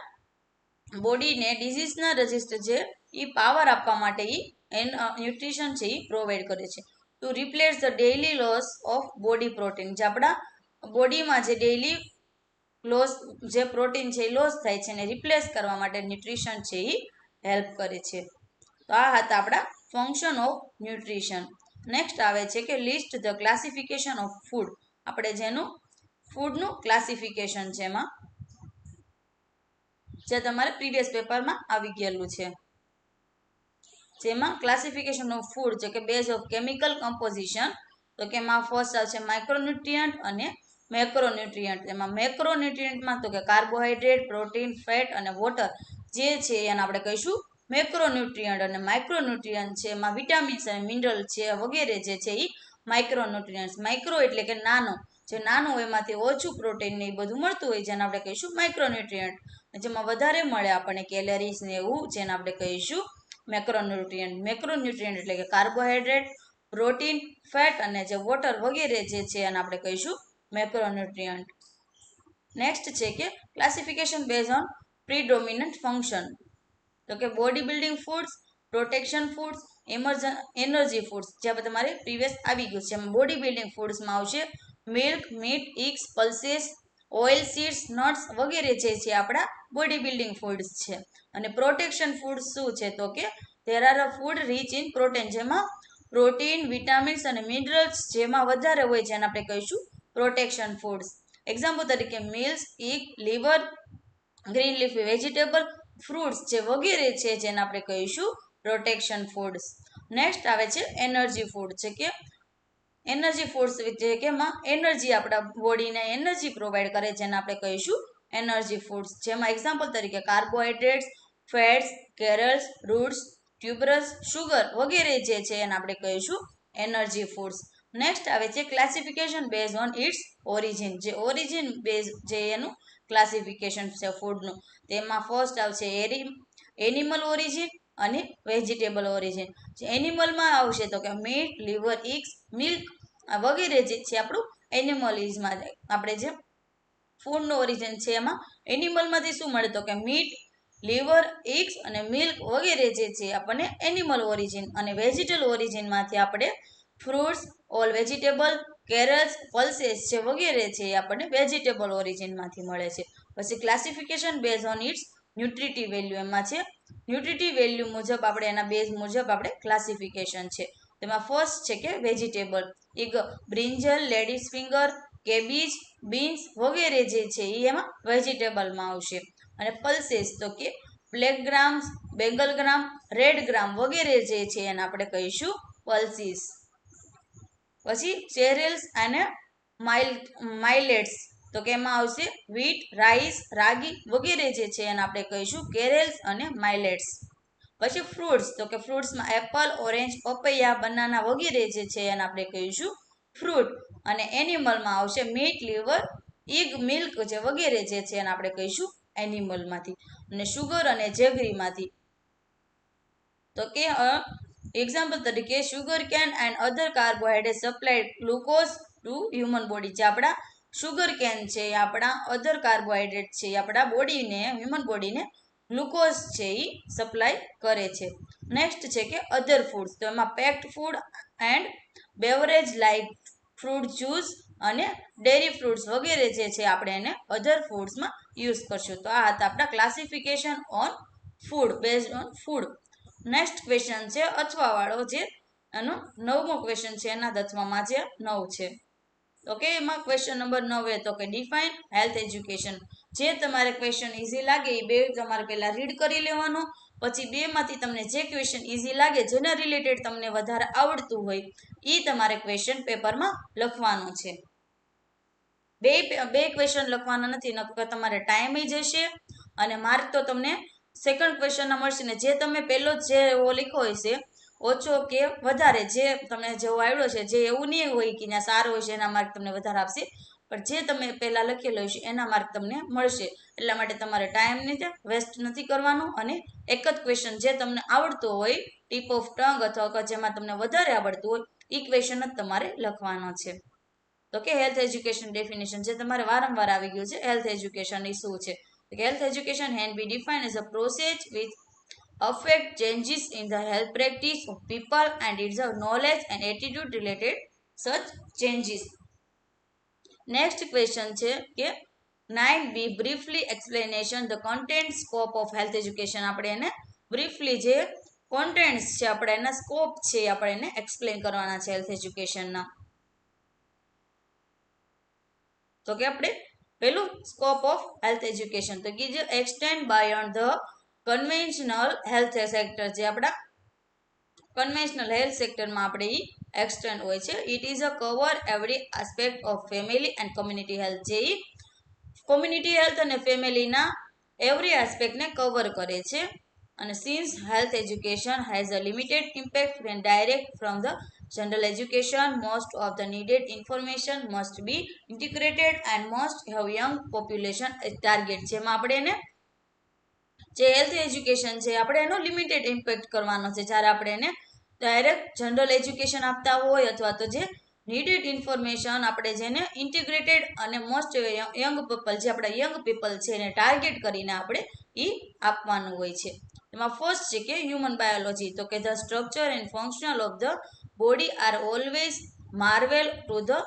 બોડીને ડિઝીઝના રજિસ્ટ જે એ પાવર આપવા માટે એ ન્યુટ્રિશન છે એ પ્રોવાઈડ કરે છે. To replace the daily loss of body protein. જે આપણા બોડીમાં જે ડેઇલી લોસ જે પ્રોટીન છે એ લોસ થાય છે એને રિપ્લેસ કરવા માટે ન્યુટ્રિશન છે એ હેલ્પ કરે છે. તો આ હતા આપણા ફંક્શન ઓફ ન્યુટ્રિશન. નેક્સ્ટ આવે છે કે list the classification of food. આપણે જેનું ફૂડનું ક્લાસિફિકેશન છે એમાં જે તમારે પ્રીવિયસ પેપરમાં આવી ગયેલું છે. જેમાં ક્લાસિફિકેશન ઓફ ફૂડ છે કે બેઝ ઓફ કેમિકલ કમ્પોઝિશન. તો કે એમાં ફર્સ્ટ આવશે માઇક્રોન્યુટ્રિયન્ટ અને મેક્રોન્યુટ્રિયન્ટ. એમાં મેક્રોન્યુટ્રિયન્ટમાં તો કે કાર્બોહાઈડ્રેટ, પ્રોટીન, ફેટ અને વોટર જે છે એને આપણે કહીશું મેક્રોન્યુટ્રિયન્ટ. અને માઇક્રોન્યુટ્રિયન્ટ છે એમાં વિટામિન્સ અને મિનરલ છે વગેરે જે છે એ માઇક્રોન્યુટ્રિયન્ટ્સ. માઇક્રો એટલે કે નાનો, જે નાનું હોય એમાંથી ઓછું પ્રોટીન ને એ બધું મળતું હોય જેને આપણે કહીશું માઇક્રોન્યુટ્રિયન્ટ. જેમાં વધારે મળે આપણને કેલરીઝ ને એવું જેને આપણે કહીશું મેક્રોન્યુટ્રિયન્ટ. મેક્રોન્યુટ્રિયન્ટ એટલે કે કાર્બોહાઈડ્રેટ, પ્રોટીન, ફેટ અને જે વોટર વગેરે જે છે એને આપણે કહીશું મેક્રોન્યુટ્રિયન્ટ. નેક્સ્ટ છે કે ક્લાસિફિકેશન બેઝ ઓન પ્રીડોમિનન્ટ ફંક્શન. તો કે body building foods, protection foods, energy foods. જે તમારે પ્રીવિયસ આવી ગયું છે. એમાં બોડી બિલ્ડિંગ ફૂડ્સમાં આવશે milk, meet, eggs, pulses, oil, seeds, nuts વગેરે જે છે આપણા બોડી બિલ્ડિંગ ફૂડ્સ છે. અને પ્રોટેક્શન ફૂડ શું છે તો કે there are a food rich in protein, જેમાં પ્રોટીન, વિટામિન્સ અને મિનરલ્સ જેમાં વધારે હોય છે એને આપણે કહીશું પ્રોટેક્શન ફૂડ્સ. એક્ઝામ્પલ તરીકે milk, egg, liver, green leafy vegetable, fruits જે વગેરે છે જેને આપણે કહીશું પ્રોટેક્શન ફૂડ્સ. નેક્સ્ટ આવે છે એનર્જી ફૂડ, છે કે એનર્જી ફૂડ્સ જે કે એમાં એનર્જી આપણા બોડીને એનર્જી પ્રોવાઈડ કરે જેને આપણે કહીશું એનર્જી ફૂડ્સ, જેમાં એક્ઝામ્પલ તરીકે કાર્બોહાઈડ્રેટ્સ, ફેટ્સ, કેરલ્સ, રૂટ્સ, ટ્યુબરસ, શુગર વગેરે જે છે એને આપણે કહીશું એનર્જી ફૂડ્સ. નેક્સ્ટ આવે છે classification base on it's origin, જે ઓરિજિન બેઝ જે એનું ક્લાસિફિકેશન છે ફૂડનું, તેમાં ફર્સ્ટ આવશે એનિમલ ઓરિજિન અને વેજીટેબલ ઓરિજિન. જે એનિમલમાં આવશે તો કે મીટ, લીવર, એગ્સ, મિલ્ક વગેરે જે છે આપણું એનિમલિઝમાં આપણે જે ફૂડનો ઓરિજિન છે એમાં એનિમલમાંથી શું મળે તો કે મીટ, લીવર, એગ્સ અને મિલ્ક વગેરે જે છે આપણને એનિમલ ઓરિજિન. અને વેજીટેબલ ઓરિજિનમાંથી આપણે ફ્રૂટ્સ, ઓલ વેજીટેબલ, કેરલ્સ, પલ્સેસ જે વગેરે છે એ આપણને વેજીટેબલ ઓરિજિનમાંથી મળે છે. પછી classification base on its nutritive value, એમાં છે ન્યુટ્રિટિવ વેલ્યુ મુજબ આપણે એના બેઝ મુજબ આપણે ક્લાસિફિકેશન છે. તેમાં ફર્સ્ટ છે કે વેજીટેબલ, એક બ્રિંજલ, લેડીઝ ફિંગર, કેબીજ, બીન્સ વગેરે જે છે એ એમાં વેજીટેબલમાં આવશે. અને પલ્સેસ તો કે બ્લેક ગ્રામ્સ, બેંગલ ગ્રામ, રેડ ગ્રામ વગેરે જે છે એને આપણે કહીશું પલ્સીસ. પછી ચેરેલ્સ અને માઇલેટ્સ તો કે એમાં આવશે વીટ, રાઈસ, રાગી વગેરે જે છે એને આપણે કહીશું કેરેલ્સ અને માઇલેટ્સ. પછી ફ્રૂટ્સ તો કે ફ્રૂટ્સમાં એપલ, ઓરેન્જ, પપૈયા, બનાના વગેરે જે છે એને આપણે કહીશું ફ્રૂટ. અને એનિમલમાં આવશે મીટ, લીવર, એગ, મિલ્ક જે વગેરે જે છે એને આપણે કહીશું એનિમલમાંથી. અને શુગર અને જેગરીમાંથી તો કે એક્ઝામ્પલ તરીકે sugar can and other carbohydrate supply glucose two human body, જે આપણા શુગર કેન છે એ આપણા અધર કાર્બોહાઈડ્રેટ છે એ આપણા બોડીને હ્યુમન બોડીને ગ્લુકોઝ છે એ સપ્લાય કરે છે. નેક્સ્ટ છે કે અધર ફૂડ્સ, તો એમાં packed food and beverage like fruit juice અને ડેરી ફ્રૂટ્સ વગેરે જે છે આપણે એને અધર ફૂડ્સમાં યુઝ કરશું. તો આ હતા આપણા classification on food based on food. Next question છે અથવાવાળો, જે એનો 9મો ક્વેશ્ચન છે એના 10માં જે 9 છે. ઓકે, એમાં ક્વેશ્ચન નંબર 9 એ તો કે ડિફાઇન હેલ્થ એજ્યુકેશન. જે તમારે ક્વેશ્ચન ઇઝી લાગે એ બે તમારે પહેલા રીડ કરી લેવાનો, પછી બેમાંથી તમને જે ક્વેશ્ચન ઇઝી લાગે જેના રિલેટેડ તમને વધારે આવડતું હોય એ તમારે ક્વેશ્ચન પેપરમાં લખવાનો છે. બે ક્વેશ્ચન લખવાના નથી, નકર તમારે ટાઈમ જશે અને માર્ક તો તમને સેકન્ડ ક્વેશ્ચનના મળશે ને. જે તમે પહેલો જે એવો લખ્યો હશે ઓછો કે વધારે, જે તમને જેવો આવડ્યો છે, જે એવું નહીં હોય કે ત્યાં સારો હોય છે એના માર્ક તમને વધારે આપશે, પણ જે તમે પહેલાં લખેલો હશે એના માર્ક તમને મળશે. એટલા માટે તમારે ટાઈમ નથી વેસ્ટ નથી કરવાનો અને એક જ ક્વેશ્ચન જે તમને આવડતો હોય ટીપ ઓફ ટંગ અથવા જેમાં તમને વધારે આવડતું હોય એ ક્વેશ્ચન જ તમારે લખવાનો છે. તો કે હેલ્થ એજ્યુકેશન ડેફિનેશન, જે તમારે વારંવાર આવી ગયું છે હેલ્થ એજ્યુકેશન એ શું છે. Health education can be defined as a process which affect changes in the health practice of people and its knowledge and attitude related such changes. Next question છે કે 9b briefly explanation the content scope of health education. આપણે એને briefly જે કોન્ટેન્ટ્સ છે આપણે એના scope છે આપણે એને એક્સપ્લેન કરવાના છે હેલ્થ એજ્યુકેશનના. તો કે આપણે પેલું સ્કોપ ઓફ હેલ્થ એજ્યુકેશન તો કે જે extend beyond the conventional health sector, જે આપણા કન્વેન્શનલ હેલ્થ સેક્ટરમાં આપણે એ એક્સટેન્ડ હોય છે. It is a cover every aspect of family and community health, જે કોમ્યુનિટી હેલ્થ અને ફેમિલીના એવરી આસ્પેક્ટને કવર કરે છે. અને since health education has a limited impact when direct from the general education, most of the needed information must be integrated and must have young population as target. જેમાં આપણે એને જે health education છે આપણે એનો લિમિટેડ ઇમ્પેક્ટ કરવાનો છે. જ્યારે આપણે એને ડાયરેક્ટ જનરલ એજ્યુકેશન આપતા હોય અથવા તો જે નીડેડ ઇન્ફોર્મેશન આપણે જેને ઇન્ટિગ્રેટેડ અને મોસ્ટ યંગ પીપલ, જે આપણા યંગ પીપલ છે એને ટાર્ગેટ કરીને આપણે એ આપવાનું હોય છે. એમાં ફર્સ્ટ છે કે હ્યુમન બાયોલોજી, તો કે the structure and functional of the body are always marvel to the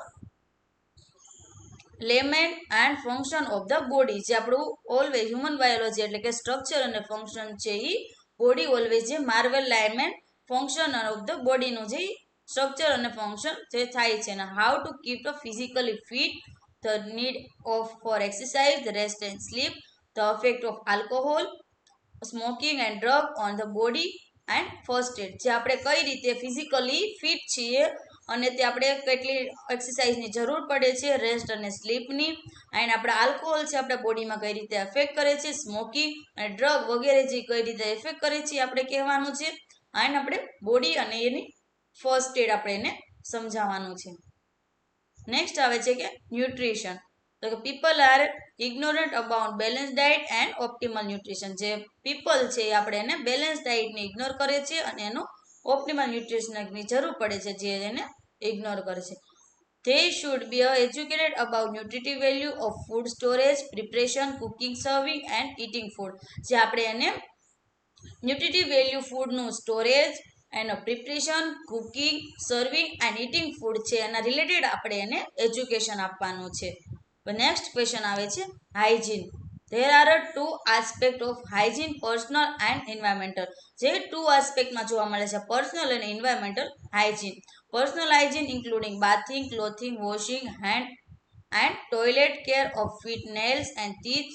layman and function of the body, જે આપણું ઓલવેઝ હ્યુમન બાયોલોજી એટલે કે સ્ટ્રક્ચર અને ફંક્શન છે એ બોડી ઓલવેઝ જે marvel lament function of the બોડીનું જે સ્ટ્રક્ચર અને ફંક્શન જે થાય છે અને how to keep the physically fit, the need of for exercise, the rest and sleep, the effect of alcohol, smoking and drug on the body and first aid, જે આપણે કઈ રીતે ફિઝિકલી ફિટ છીએ અને તે આપણે કેટલી એક્સરસાઇઝની જરૂર પડે છે, રેસ્ટ અને સ્લીપની, એન્ડ આપણે આલ્કોહોલ છે આપણા બોડીમાં કઈ રીતે એફેક્ટ કરે છે, સ્મોકિંગ અને ડ્રગ વગેરે જે કઈ રીતે એફેક્ટ કરે છે આપણે કહેવાનું છે, એન્ડ આપણે બોડી અને એની ફર્સ્ટ એડ આપણે એને સમજાવવાનું છે. નેક્સ્ટ આવે છે કે ન્યુટ્રિશન. તો કે people are ignorant about balance diet and optimal nutrition, જે પીપલ છે એ આપણે એને બેલેન્સ ડાયટને ઇગ્નોર કરે છે અને એનો ઓપ્ટિમલ ન્યુટ્રિશનની જરૂર પડે છે જે એને ઇગ્નોર કરે છે. They should be educated about nutritive value of food storage, preparation, cooking, serving and eating food, જે આપણે એને ન્યુટ્રિટિવ વેલ્યુ ફૂડનું સ્ટોરેજ, એનો preparation, cooking, serving and eating food છે એના રિલેટેડ આપણે એને એજ્યુકેશન આપવાનું છે. નેક્સ્ટ ક્વેશ્ચન આવે છે hygiene. There are two aspect of hygiene, personal and environmental, જે ટુ આસ્પેક્ટમાં જોવા મળે છે પર્સનલ અને environmental hygiene. Personal hygiene including bathing, clothing, washing hand and toilet care of feet, nails and teeth,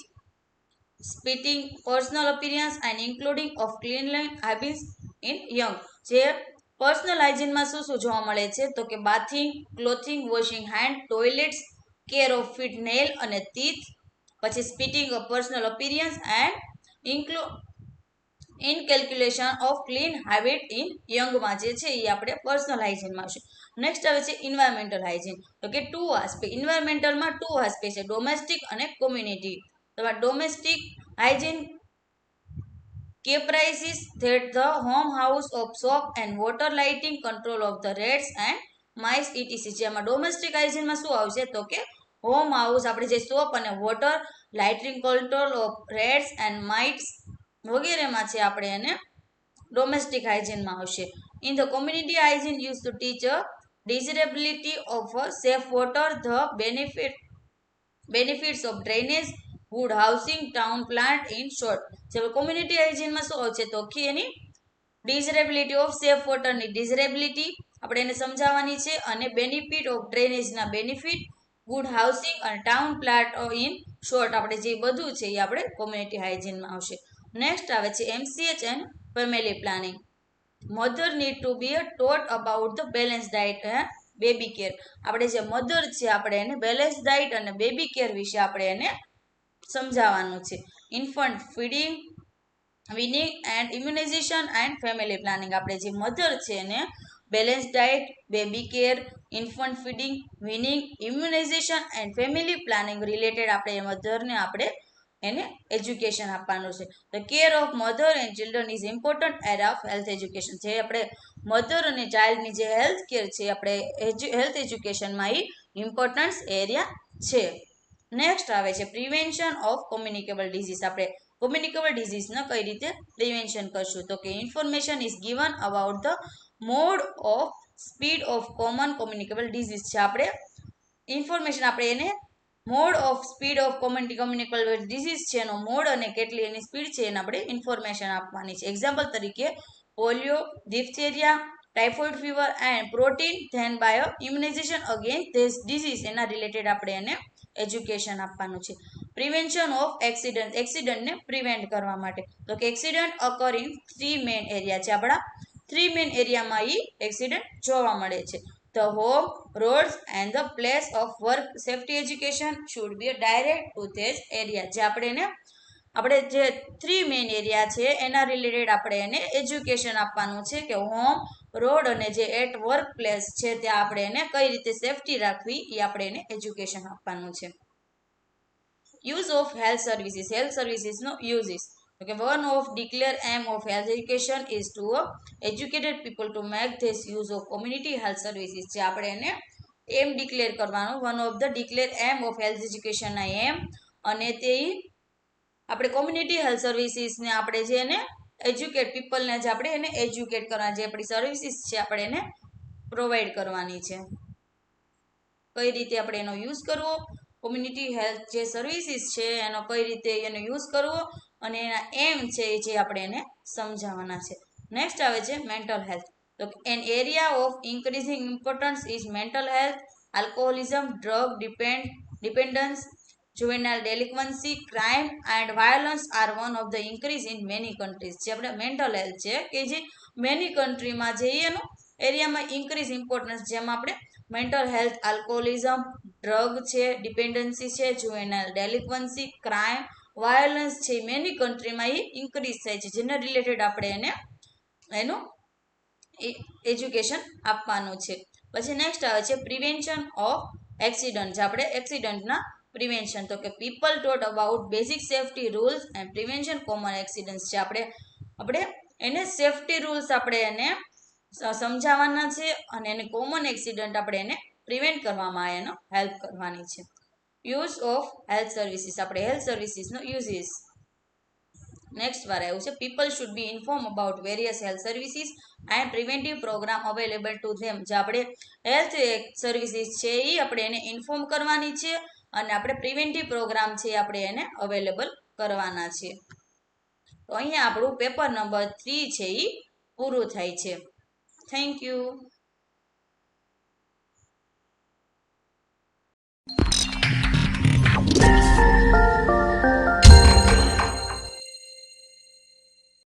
spitting, personal appearance and including of cleanliness habits in young, જે personal હાઇજીનમાં શું શું જોવા મળે છે તો કે bathing, clothing, washing hand, toilets, care of feet, nail અને ટીથ, પછી spitting of personal appearance and inculcation of clean habit in યંગમાં જે છે એ આપણે પર્સનલ હાઇજીનમાં આવશે. નેક્સ્ટ આવે છે ઇન્વાયરમેન્ટલ હાઇજીન. તો કે ટુ આસ્પેક્ટ, ઇન્વાયરમેન્ટલમાં ટુ આસ્પેક્ટ છે, ડોમેસ્ટિક અને કોમ્યુનિટી. તમારે domestic hygiene comprises that the home house of soap and water, lighting, control of the rats and mice etc. જેમાં ડોમેસ્ટિક હાઇજીનમાં શું આવશે તો કે હોમ હાઉસ, આપણે જે સોપ અને water, lighting, control of rates and માઇટ્સ વગેરેમાં છે આપણે એને ડોમેસ્ટિક હાઇજીનમાં આવશે. In the community hygiene use to teach desirability of safe water, the benefits of drainage, good housing, town plant in short. જે community હાઇજીનમાં શું આવશે તો કે એની ડિઝરેબિલિટી ઓફ સેફ વોટરની ડિઝરેબિલિટી આપણે એને સમજાવવાની છે અને બેનિફિટ ઓફ ડ્રેનેજના બેનિફિટ, ગુડ હાઉસિંગ અને ટાઉન પ્લાન્ટ ઇન શોર્ટ આપણે જે બધું છે એ આપણે કોમ્યુનિટી હાઇજીનમાં આવશે. નેક્સ્ટ આવે છે MCH and family planning. Mother need to be taught about the balance diet and baby care. આપણે જે મધર છે આપણે એને બેલેન્સ ડાયટ અને બેબી કેર વિશે આપણે એને સમજાવવાનું છે. Infant feeding, weaning and immunisation and family planning. આપણે જે મધર છે એને balance diet, baby care, infant feeding, weaning, immunisation and family planning related આપણે મધરને આપણે એને એજ્યુકેશન આપવાનું છે. The care of mother and children is important area of health education. જે આપણે મધર અને ચાઇલ્ડની જે હેલ્થ કેર છે આપણે હેલ્થ એજ્યુકેશનમાં એ ઇમ્પોર્ટન્સ એરિયા છે. નેક્સ્ટ આવે છે પ્રિવેન્શન ઓફ કોમ્યુનિકેબલ ડિઝીઝ. આપણે કોમ્યુનિકેબલ ડિઝીઝને કઈ રીતે પ્રિવેન્શન કરશું તો કે information is given about the mode of speed of common communicable disease છે. આપણે ઇન્ફોર્મેશન આપણે એને mode of speed of communicable disease છે એનો મોડ અને કેટલી એની સ્પીડ છે એને આપણે ઇન્ફોર્મેશન આપવાની છે. એક્ઝામ્પલ તરીકે polio, diphtheria, typhoid fever and protein then bio immunization against this disease એના રિલેટેડ આપણે એને એજ્યુકેશન આપવાનું છે. પ્રિવેન્શન ઓફ એક્સિડન્ટ, એક્સિડન્ટને પ્રિવેન્ટ કરવા માટે તો કે accident occur in 3 main area છે. આપણા 3 મેઇન એરિયામાં એ એક્સિડન્ટ જોવા મળે છે. The home, rods and the place of work. Safety education should be direct to this area. જે આપણે એને આપણે જે 3 મેઇન એરિયા છે એના રિલેટેડ આપણે એને એજ્યુકેશન આપવાનું છે કે હોમ, રોડ અને જે એટ વર્ક પ્લેસ છે ત્યાં આપણે એને કઈ રીતે સેફટી રાખવી એ આપણે એને એજ્યુકેશન આપવાનું છે. Use of health services. Health સર્વિસીસનો યુઝિસ તો કે one of declare aim of health education is to educated people to make this use of community health services. જે આપણે એને એમ ડિક્લેર કરવાનું, one of the declare aim of health એજ્યુકેશનના aim, અને તે આપણે કોમ્યુનિટી હેલ્થ સર્વિસીસને આપણે જે એને એજ્યુકેટ પીપલને જે આપણે એને એજ્યુકેટ કરવાના, જે આપણી સર્વિસીસ છે આપણે એને પ્રોવાઈડ કરવાની છે. કઈ રીતે આપણે એનો યુઝ કરવો, કોમ્યુનિટી હેલ્થ જે સર્વિસીસ છે એનો કઈ રીતે એનો યુઝ કરવો અને એના એમ છે એ જે આપણે એને સમજાવવાના છે. નેક્સ્ટ આવે છે મેન્ટલ હેલ્થ. તો an area of increasing importance is mental health. Alcoholism, drug dependence, juvenile delinquency, crime and violence are one of the increase in many countries. જે આપણે મેન્ટલ હેલ્થ છે કે જે મેની કન્ટ્રીમાં જે એનું એરિયામાં ઇન્ક્રીઝ ઇમ્પોર્ટન્સ, જેમાં આપણે મેન્ટલ હેલ્થ, આલ્કોહોલિઝમ, ડ્રગ છે, ડિપેન્ડન્સી છે, juvenile delinquency, ક્રાઇમ, વાયોલન્સ છે, મેની કન્ટ્રીમાં એ ઇન્ક્રીઝ થાય છે, જેને રિલેટેડ આપણે એને એનું એજ્યુકેશન આપવાનું છે. પછી નેક્સ્ટ આવે છે પ્રિવેન્શન ઓફ એક્સિડન્ટ. જે આપણે એક્સિડન્ટના પ્રિવેન્શન, તો કે people taught about basic safety rules and prevention common accidents છે. આપણે એને સેફટી રૂલ્સ આપણે એને સમજાવવાના છે અને એને કોમન એક્સિડન્ટ આપણે એને પ્રિવેન્ટ કરવામાં એનો હેલ્પ કરવાની છે. Use of health services. આપણે હેલ્થ સર્વિસીસનો યુઝીસ નેક્સ્ટ વાર આવ્યું છે. People should be inform about various health services and preventive programme available to them. જે આપણે હેલ્થ સર્વિસીસ છે એ આપણે એને ઇન્ફોર્મ કરવાની છે અને આપણે પ્રિવેન્ટિવ પ્રોગ્રામ છે એ આપણે એને અવેલેબલ કરવાના છે. તો અહીંયા આપણું પેપર નંબર 3 છે એ પૂરું થાય છે. Thank you.